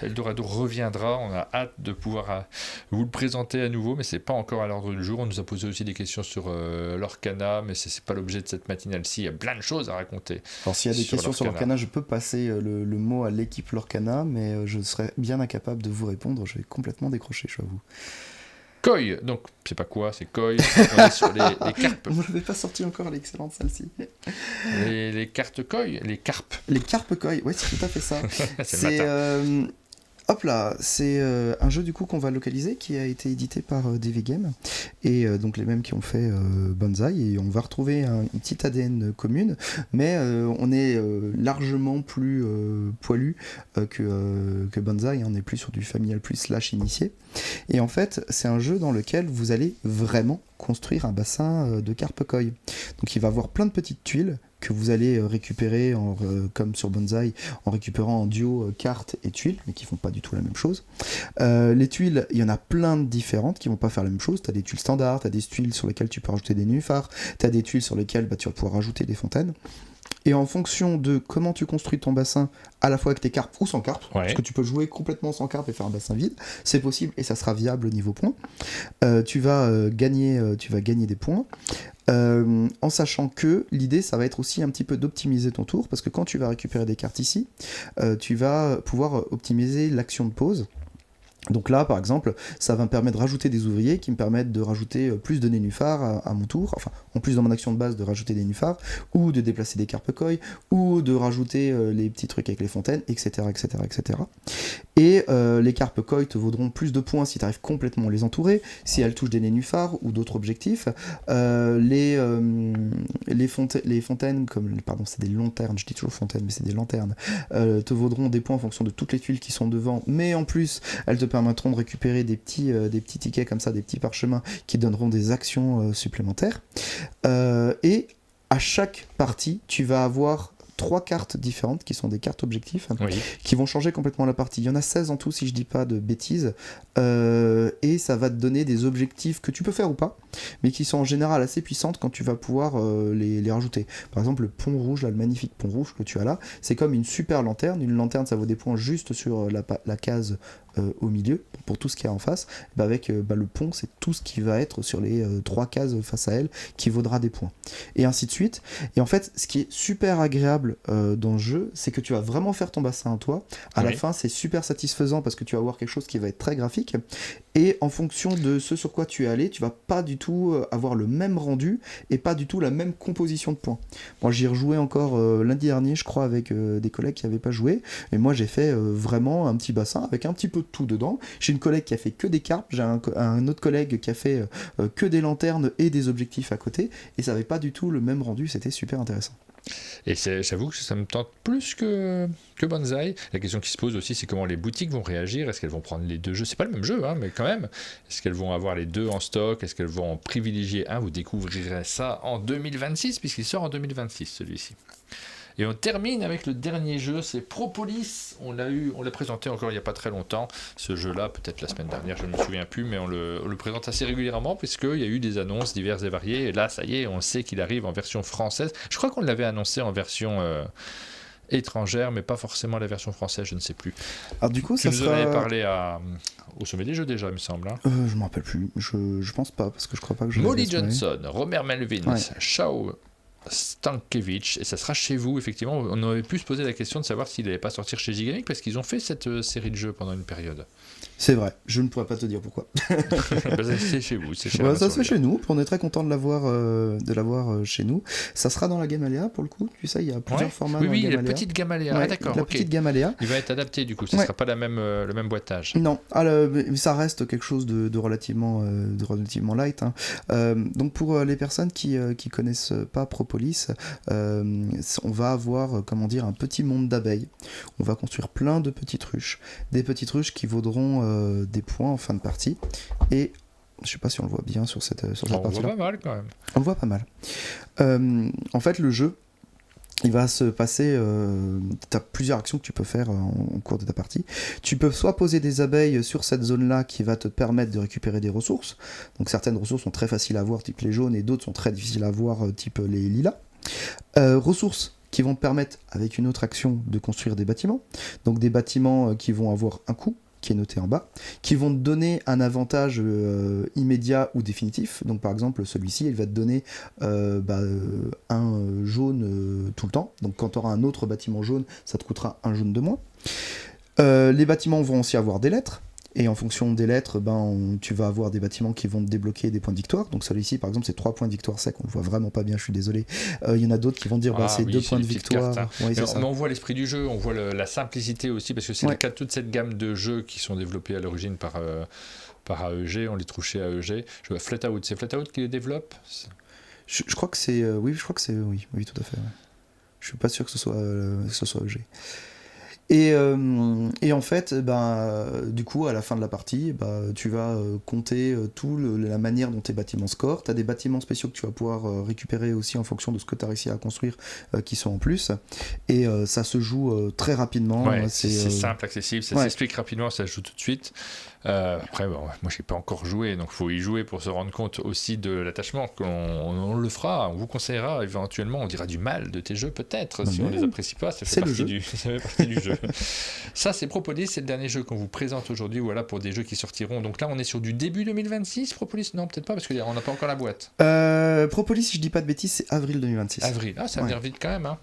Eldorado reviendra. On a hâte de pouvoir vous le présenter à nouveau, mais c'est pas encore à l'ordre du jour. On nous a posé aussi des questions sur l'Orcana, mais c'est pas l'objet de cette matinale-ci. Il y a plein de choses à raconter. Alors s'il y a des questions sur l'Orcana, je peux passer le mot à l'équipe l'Orcana, mais je serais bien incapable de vous répondre. Je vais complètement décrocher, je avoue. Koi, donc c'est pas quoi, c'est Koi. On est sur les carpes. Vous l'avez pas sorti encore, l'excellente celle-ci. Les cartes Koi, les carpes. Les carpes Koi, oui, c'est tout à fait ça. c'est hop là, c'est un jeu du coup qu'on va localiser qui a été édité par DV Game et donc les mêmes qui ont fait Banzai, et on va retrouver une petite ADN commune, mais on est largement plus poilu que Banzai, on est plus sur du familial plus / initié, et en fait c'est un jeu dans lequel vous allez vraiment construire un bassin de carpe koi. Donc il va avoir plein de petites tuiles que vous allez récupérer, comme sur Bonsaï, en récupérant en duo cartes et tuiles, mais qui font pas du tout la même chose. Les tuiles, il y en a plein de différentes qui vont pas faire la même chose. Tu as des tuiles standards, tu as des tuiles sur lesquelles tu peux rajouter des nénuphars, tu as des tuiles sur lesquelles tu vas pouvoir rajouter des fontaines. Et en fonction de comment tu construis ton bassin, à la fois avec tes carpes ou sans carpes, parce que tu peux jouer complètement sans carpes et faire un bassin vide, c'est possible et ça sera viable au niveau points. Tu vas gagner des points. En sachant que l'idée ça va être aussi un petit peu d'optimiser ton tour, parce que quand tu vas récupérer des cartes ici, tu vas pouvoir optimiser l'action de pause. Donc là, par exemple, ça va me permettre de rajouter des ouvriers qui me permettent de rajouter plus de nénuphars à mon tour, enfin, en plus dans mon action de base de rajouter des nénuphars, ou de déplacer des carpe-koi, ou de rajouter les petits trucs avec les fontaines, etc. etc., etc. Et les carpe-koi te vaudront plus de points si tu arrives complètement à les entourer, si elles touchent des nénuphars ou d'autres objectifs. Les fontaines, c'est des lanternes, je dis toujours fontaines, mais c'est des lanternes, te vaudront des points en fonction de toutes les tuiles qui sont devant, mais en plus, elles te permettront de récupérer des petits tickets comme ça, des petits parchemins qui donneront des actions supplémentaires. Et à chaque partie, tu vas avoir 3 cartes différentes qui sont des cartes objectifs qui vont changer complètement la partie. Il y en a 16 en tout si je dis pas de bêtises, et ça va te donner des objectifs que tu peux faire ou pas, mais qui sont en général assez puissantes quand tu vas pouvoir les rajouter. Par exemple le pont rouge, là, le magnifique pont rouge que tu as là, c'est comme une super lanterne. Une lanterne ça vaut des points juste sur la case au milieu, pour tout ce qu'il y a en face. Avec le pont, c'est tout ce qui va être sur les 3 cases face à elle qui vaudra des points, et ainsi de suite. Et en fait ce qui est super agréable dans le jeu, c'est que tu vas vraiment faire ton bassin à toi. À la fin c'est super satisfaisant parce que tu vas avoir quelque chose qui va être très graphique, et en fonction de ce sur quoi tu es allé, tu vas pas du tout avoir le même rendu et pas du tout la même composition de points. Moi j'y ai rejoué encore lundi dernier je crois avec des collègues qui n'avaient pas joué, et moi j'ai fait vraiment un petit bassin avec un petit peu de tout dedans. J'ai une collègue qui a fait que des carpes, j'ai un autre collègue qui a fait que des lanternes et des objectifs à côté, et ça n'avait pas du tout le même rendu, c'était super intéressant. Et j'avoue que ça me tente plus que Bonsaï. La question qui se pose aussi, c'est comment les boutiques vont réagir. Est-ce qu'elles vont prendre les deux jeux? C'est pas le même jeu, mais quand même. Est-ce qu'elles vont avoir les deux en stock? Est-ce qu'elles vont en privilégier un? Vous découvrirez ça en 2026, puisqu'il sort en 2026, celui-ci. Et on termine avec le dernier jeu, c'est Propolis. On l'a présenté encore il n'y a pas très longtemps, ce jeu-là, peut-être la semaine dernière, je ne me souviens plus, mais on le présente assez régulièrement, puisqu'il y a eu des annonces diverses et variées, et là, ça y est, on sait qu'il arrive en version française. Je crois qu'on l'avait annoncé en version étrangère, mais pas forcément la version française, je ne sais plus. Alors du coup, ça sera... Vous en avez parlé au sommet des jeux déjà, il me semble. Je ne me rappelle plus, je pense pas, parce que je crois pas que je l'ai Molly Johnson, Romer Melvins, Shao Stankiewicz, et ça sera chez vous, effectivement. On aurait pu se poser la question de savoir s'il n'allait pas sortir chez Gigamic, parce qu'ils ont fait cette série de jeux pendant une période. C'est vrai, je ne pourrais pas te dire pourquoi. C'est chez vous, c'est chez ça se fait chez nous, on est très content de l'avoir chez nous. Ça sera dans la Gamaleya pour le coup, tu sais, il y a plusieurs formats. Oui, la petite Gamaleya, d'accord. La petite Gamaleya. Il va être adapté du coup, ça ne sera pas le même boitage. Non, ça reste quelque chose de relativement light. Donc pour les personnes qui connaissent pas Propolis, on va avoir un petit monde d'abeilles. On va construire plein de petites ruches, des petites ruches qui vaudront des points en fin de partie, et je sais pas si on le voit bien sur cette partie-là. On le voit pas mal quand même. On le voit pas mal. En fait, le jeu, il va se passer, tu as plusieurs actions que tu peux faire en cours de ta partie. Tu peux soit poser des abeilles sur cette zone-là qui va te permettre de récupérer des ressources. Donc certaines ressources sont très faciles à voir, type les jaunes, et d'autres sont très difficiles à voir, type les lilas. Ressources qui vont te permettre, avec une autre action, de construire des bâtiments. Donc des bâtiments qui vont avoir un coût, qui est noté en bas, qui vont te donner un avantage immédiat ou définitif. Donc par exemple celui-ci il va te donner un jaune tout le temps, donc quand tu auras un autre bâtiment jaune ça te coûtera un jaune de moins. Les bâtiments vont aussi avoir des lettres, et en fonction des lettres tu vas avoir des bâtiments qui vont te débloquer des points de victoire. Donc celui-ci par exemple c'est 3 points de victoire sec, on le voit vraiment pas bien, je suis désolé. Il y en a d'autres qui vont dire c'est 2 points de victoire cartes, mais on voit l'esprit du jeu, on voit la simplicité aussi, parce que c'est le cas de toute cette gamme de jeux qui sont développés à l'origine par AEG, on les trouve chez AEG. Je vois Flatout, c'est Flatout qui les développe. Je crois que c'est oui tout à fait. Je suis pas sûr que ce soit AEG. Et en fait, du coup, à la fin de la partie, tu vas compter la manière dont tes bâtiments scorent. Tu as des bâtiments spéciaux que tu vas pouvoir récupérer aussi en fonction de ce que tu as réussi à construire, qui sont en plus. Et ça se joue très rapidement. Ouais, c'est simple, accessible, ça s'explique rapidement, ça se joue tout de suite. Après, moi, je n'ai pas encore joué, donc il faut y jouer pour se rendre compte aussi de l'attachement. On le fera, on vous conseillera éventuellement, on dira du mal de tes jeux peut-être, si on ne les apprécie pas, ça fait partie du jeu. Ça, c'est Propolis, c'est le dernier jeu qu'on vous présente aujourd'hui, voilà, pour des jeux qui sortiront. Donc là, on est sur du début 2026, Propolis? Non, peut-être pas, parce qu'on n'a pas encore la boîte. Propolis, si je dis pas de bêtises, c'est avril 2026. Avril, ça va venir vite quand même, hein.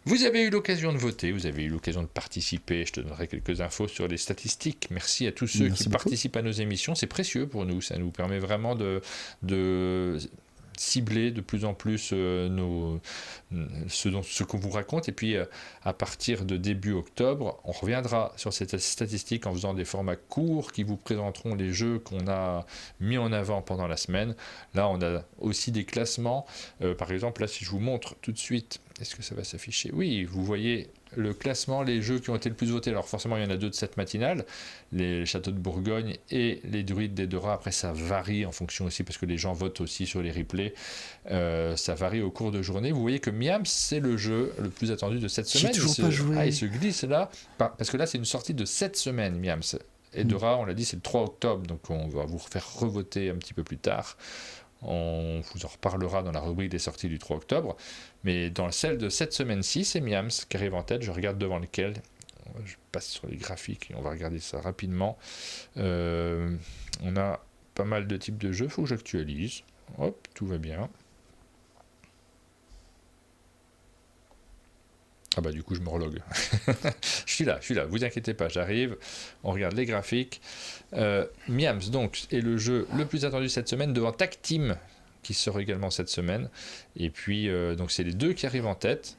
Vous avez eu l'occasion de voter, vous avez eu l'occasion de participer, je te donnerai quelques infos sur les statistiques. Merci à tous ceux qui participent à nos émissions, c'est précieux pour nous, ça nous permet vraiment de cibler de plus en plus ce qu'on vous raconte, et puis à partir de début octobre, on reviendra sur cette statistique en faisant des formats courts qui vous présenteront les jeux qu'on a mis en avant pendant la semaine. Là, on a aussi des classements, par exemple, là, si je vous montre tout de suite, est-ce que ça va s'afficher? Oui, vous voyez le classement, les jeux qui ont été le plus votés. Alors forcément, il y en a 2 de cette matinale, les Châteaux de Bourgogne et les Druides d'Edora. Après, ça varie en fonction aussi, parce que les gens votent aussi sur les replays. Ça varie au cours de journée. Vous voyez que Miams, c'est le jeu le plus attendu de cette semaine. J'ai toujours pas joué. Il se glisse là, parce que là, c'est une sortie de cette semaine, Miams. Edora, on l'a dit, c'est le 3 octobre, donc on va vous faire revoter un petit peu plus tard. On vous en reparlera dans la rubrique des sorties du 3 octobre. Mais dans celle de cette semaine-ci, c'est Miams qui arrive en tête. Je regarde devant lequel. Je passe sur les graphiques et on va regarder ça rapidement. On a pas mal de types de jeux. Il faut que j'actualise. Hop, tout va bien. Ah bah du coup je me relogue. je suis là, vous inquiétez pas, j'arrive, on regarde les graphiques. Miams donc est le jeu le plus attendu cette semaine devant Tag Team qui sort également cette semaine. Et puis donc c'est les 2 qui arrivent en tête.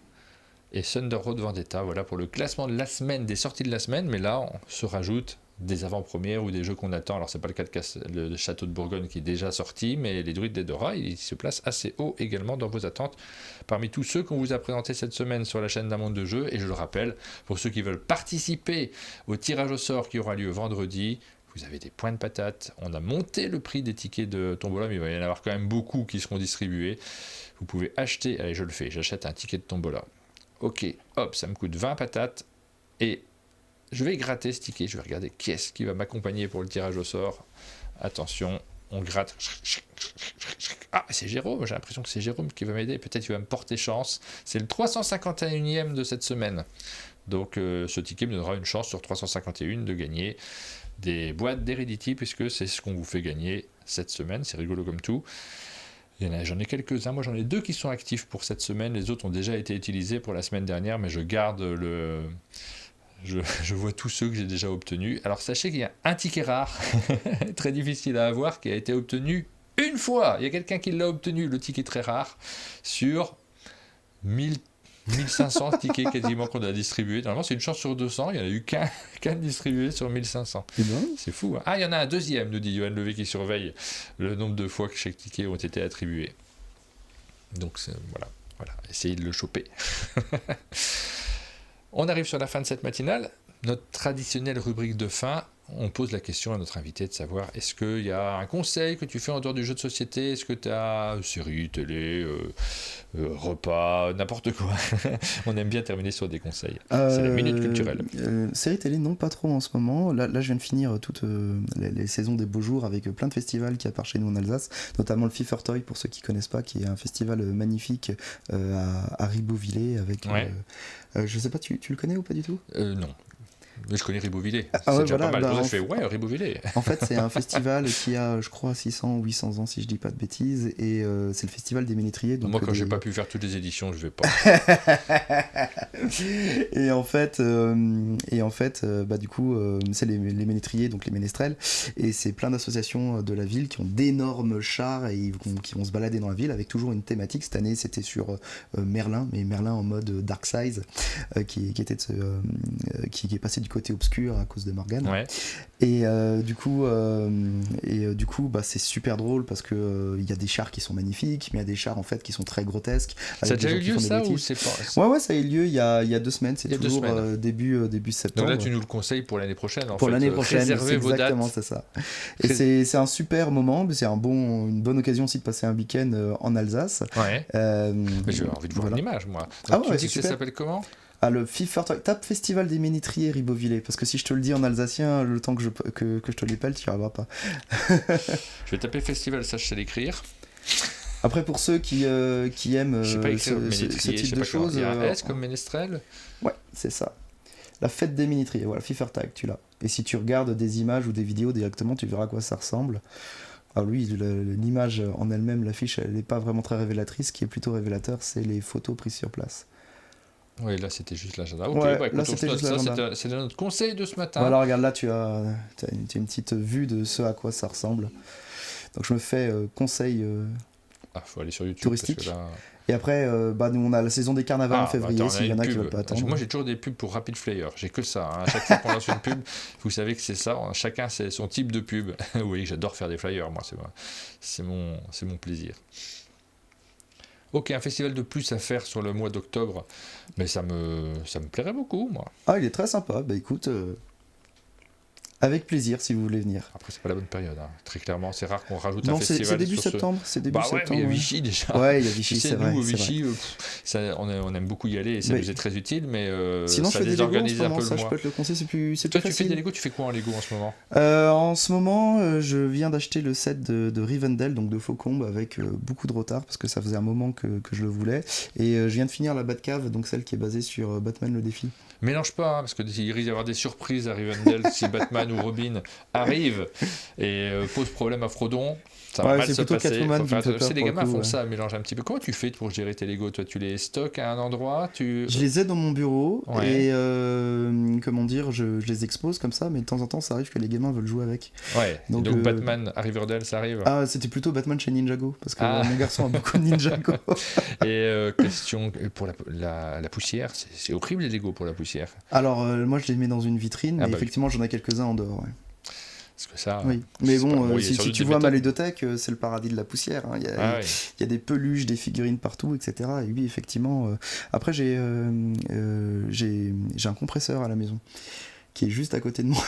Et Thunder Road Vendetta, voilà pour le classement de la semaine, des sorties de la semaine, mais là on se rajoute des avant-premières ou des jeux qu'on attend. Alors c'est pas le cas de le Château de Bourgogne qui est déjà sorti, mais les Druides d'Edora, ils se placent assez haut également dans vos attentes parmi tous ceux qu'on vous a présentés cette semaine sur la chaîne d'un monde de jeux. Et je le rappelle, pour ceux qui veulent participer au tirage au sort qui aura lieu vendredi, vous avez des points de patate. On a monté le prix des tickets de Tombola, mais il va y en avoir quand même beaucoup qui seront distribués. Vous pouvez acheter, allez je le fais, j'achète un ticket de Tombola. Ok, hop, ça me coûte 20 patates et je vais gratter ce ticket, je vais regarder qui est-ce qui va m'accompagner pour le tirage au sort. Attention, on gratte. Ah, c'est Jérôme, j'ai l'impression que c'est Jérôme qui va m'aider, peut-être qu'il va me porter chance. C'est le 351e de cette semaine. Donc ce ticket me donnera une chance sur 351 de gagner des boîtes d'Heredity, puisque c'est ce qu'on vous fait gagner cette semaine, c'est rigolo comme tout. J'en ai quelques-uns, moi j'en ai 2 qui sont actifs pour cette semaine, les autres ont déjà été utilisés pour la semaine dernière, mais je garde Je vois tous ceux que j'ai déjà obtenus. Alors sachez qu'il y a un ticket rare, très difficile à avoir, qui a été obtenu une fois. Il y a quelqu'un qui l'a obtenu, le ticket très rare, sur 1500 tickets quasiment qu'on a distribués. Normalement c'est une chance sur 200, il n'y en a eu qu'un distribué sur 1500. C'est fou, hein. Ah, il y en a un deuxième, nous dit Johan Levé, qui surveille le nombre de fois que chaque ticket ont été attribués. Donc voilà, essayez de le choper. On arrive sur la fin de cette matinale. Notre traditionnelle rubrique de fin, on pose la question à notre invité de savoir est-ce qu'il y a un conseil que tu fais en dehors du jeu de société? Est-ce que tu as série, télé, repas, n'importe quoi? On aime bien terminer sur des conseils. C'est la minute culturelle. Série, télé, non, pas trop en ce moment. Là je viens de finir toutes les saisons des Beaux Jours avec plein de festivals qui appartent chez nous en Alsace, notamment le Fiffertoy, pour ceux qui ne connaissent pas, qui est un festival magnifique à Ribeauvillé. Avec, je sais pas, tu le connais ou pas du tout? Non. Mais je connais Ribeauvillé, c'est déjà pas mal. Pour ça, je fais Ribeauvillé. En fait, c'est un festival qui a, je crois, 600 ou 800 ans, si je dis pas de bêtises, et c'est le festival des ménétriers. Donc moi, quand j'ai pas pu faire toutes les éditions, je vais pas. et en fait, du coup, c'est les ménétriers, donc les ménestrels, et c'est plein d'associations de la ville qui ont d'énormes chars et qui vont se balader dans la ville avec toujours une thématique. Cette année, c'était sur Merlin, mais Merlin en mode Dark Size, qui est passé du côté obscur à cause de Morgane. Ouais. Et du coup, bah, c'est super drôle parce que il y a des chars qui sont magnifiques, mais il y a des chars en fait qui sont très grotesques. Ça a déjà eu lieu ça ou c'est pas... Ouais, ça a eu lieu il y a 2 semaines. C'est toujours début septembre. Donc là, tu nous le conseilles pour l'année prochaine. Pour l'année prochaine, réservez vos dates. Exactement, c'est ça. Et c'est un super moment. C'est une bonne occasion aussi de passer un week-end en Alsace. Ouais. Mais j'ai envie de voir une image, moi. Donc, tu me dis que ça s'appelle comment ? Le Tape Festival des Ménétriers Ribeauvillé, parce que si je te le dis en alsacien, le temps que je te l'épelle, tu n'y arriveras pas. Je vais taper festival, ça je sais l'écrire. Après, pour ceux qui aiment ce type de choses... Il y a un S comme ménestrel ? Ouais, c'est ça. La fête des Ménétriers, voilà, Pfiffertag, tu l'as. Et si tu regardes des images ou des vidéos directement, tu verras à quoi ça ressemble. Alors lui, l'image en elle-même, l'affiche, elle n'est pas vraiment très révélatrice. Ce qui est plutôt révélateur, c'est les photos prises sur place. Oui, là c'était juste l'agenda. Ok, ouais, bah, écoute, là c'était juste l'agenda. C'est notre conseil de ce matin. Voilà, regarde là, tu as une petite vue de ce à quoi ça ressemble. Donc je me fais conseil faut aller sur YouTube touristique. Parce que là... Et après, nous on a la saison des carnavals en février, s'il y en a qui veulent pas attendre. Moi j'ai toujours des pubs pour Rapid Flyer, j'ai que ça. À chaque fois qu'on lance une pub, vous savez que c'est ça, chacun c'est son type de pub. Oui, j'adore faire des flyers, moi, c'est mon plaisir. Ok, un festival de plus à faire sur le mois d'octobre, mais ça me plairait beaucoup, moi. Ah, il est très sympa, bah écoute, avec plaisir si vous voulez venir. Après, c'est pas la bonne période, hein. Très clairement, c'est rare qu'on rajoute un Non, festival. c'est début septembre, c'est début septembre. Ouais, il y a Vichy déjà. Ouais, il y a Vichy, c'est vrai. Nous, Vichy, on aime beaucoup y aller et ça nous est très utile, mais sinon, ça je fais des Lego en ce moment, un peu ça le je mois. peux te le conseiller, c'est plus Toi, facile. tu fais des Lego, tu fais quoi en Lego en ce moment ? En ce moment, je viens d'acheter le set de Rivendell, donc de Faucombe, avec beaucoup de retard, parce que ça faisait un moment que je le voulais. Et je viens de finir la Batcave, donc celle qui est basée sur Batman le défi. Mélange pas, parce qu'il risque d'y avoir des surprises à Rivendell si Batman ou Robin arrive et pose problème à Frodon. Ça va mal se passer. C'est les gamins font ça, mélangent un petit peu. Comment tu fais pour gérer tes Lego ? Toi, tu les stocks à un endroit Je les ai dans mon bureau et comment dire, je les expose comme ça, mais de temps en temps, ça arrive que les gamins veulent jouer avec. Ouais. Donc Batman à Riverdale, ça arrive. Ah, c'était plutôt Batman chez Ninjago, parce que mon garçon a beaucoup de Ninjago. Et question pour la poussière, c'est horrible les Lego pour la poussière. Alors moi, je les mets dans une vitrine, mais effectivement, j'en ai quelques-uns en dehors. Ouais. Parce que ça, oui. Mais bon, si tu vois ma ludothèque, c'est le paradis de la poussière. Hein. Il y a des peluches, des figurines partout, etc. Et oui, effectivement. Après, j'ai un compresseur à la maison qui est juste à côté de moi.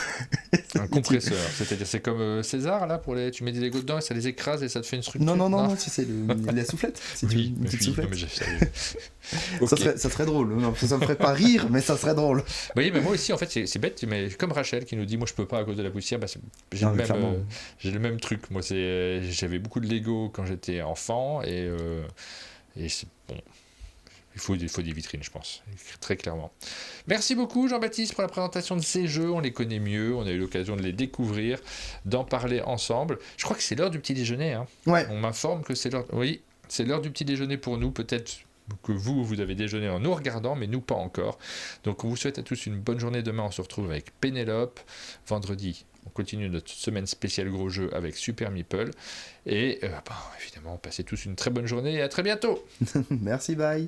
Un compresseur, c'est-à-dire c'est comme César là tu mets des Lego dedans et ça les écrase et ça te fait une structure. Non, c'est la soufflette. C'est une petite soufflette. Okay. Ça serait drôle. Non, ça me ferait pas rire, mais ça serait drôle. Oui, mais moi aussi en fait c'est bête, mais comme Rachel qui nous dit moi je peux pas à cause de la poussière, j'ai le même truc. Moi j'avais beaucoup de Lego quand j'étais enfant et c'est bon. Il faut des vitrines, je pense, très clairement. Merci beaucoup, Jean-Baptiste, pour la présentation de ces jeux. On les connaît mieux, on a eu l'occasion de les découvrir, d'en parler ensemble. Je crois que c'est l'heure du petit déjeuner. Hein. Ouais. On m'informe que c'est l'heure... Oui, c'est l'heure du petit déjeuner pour nous. Peut-être que vous avez déjeuné en nous regardant, mais nous, pas encore. Donc, on vous souhaite à tous une bonne journée. Demain, on se retrouve avec Pénélope. Vendredi, on continue notre semaine spéciale gros jeu avec Super Meeple. Et évidemment, passez tous une très bonne journée et à très bientôt. Merci, bye.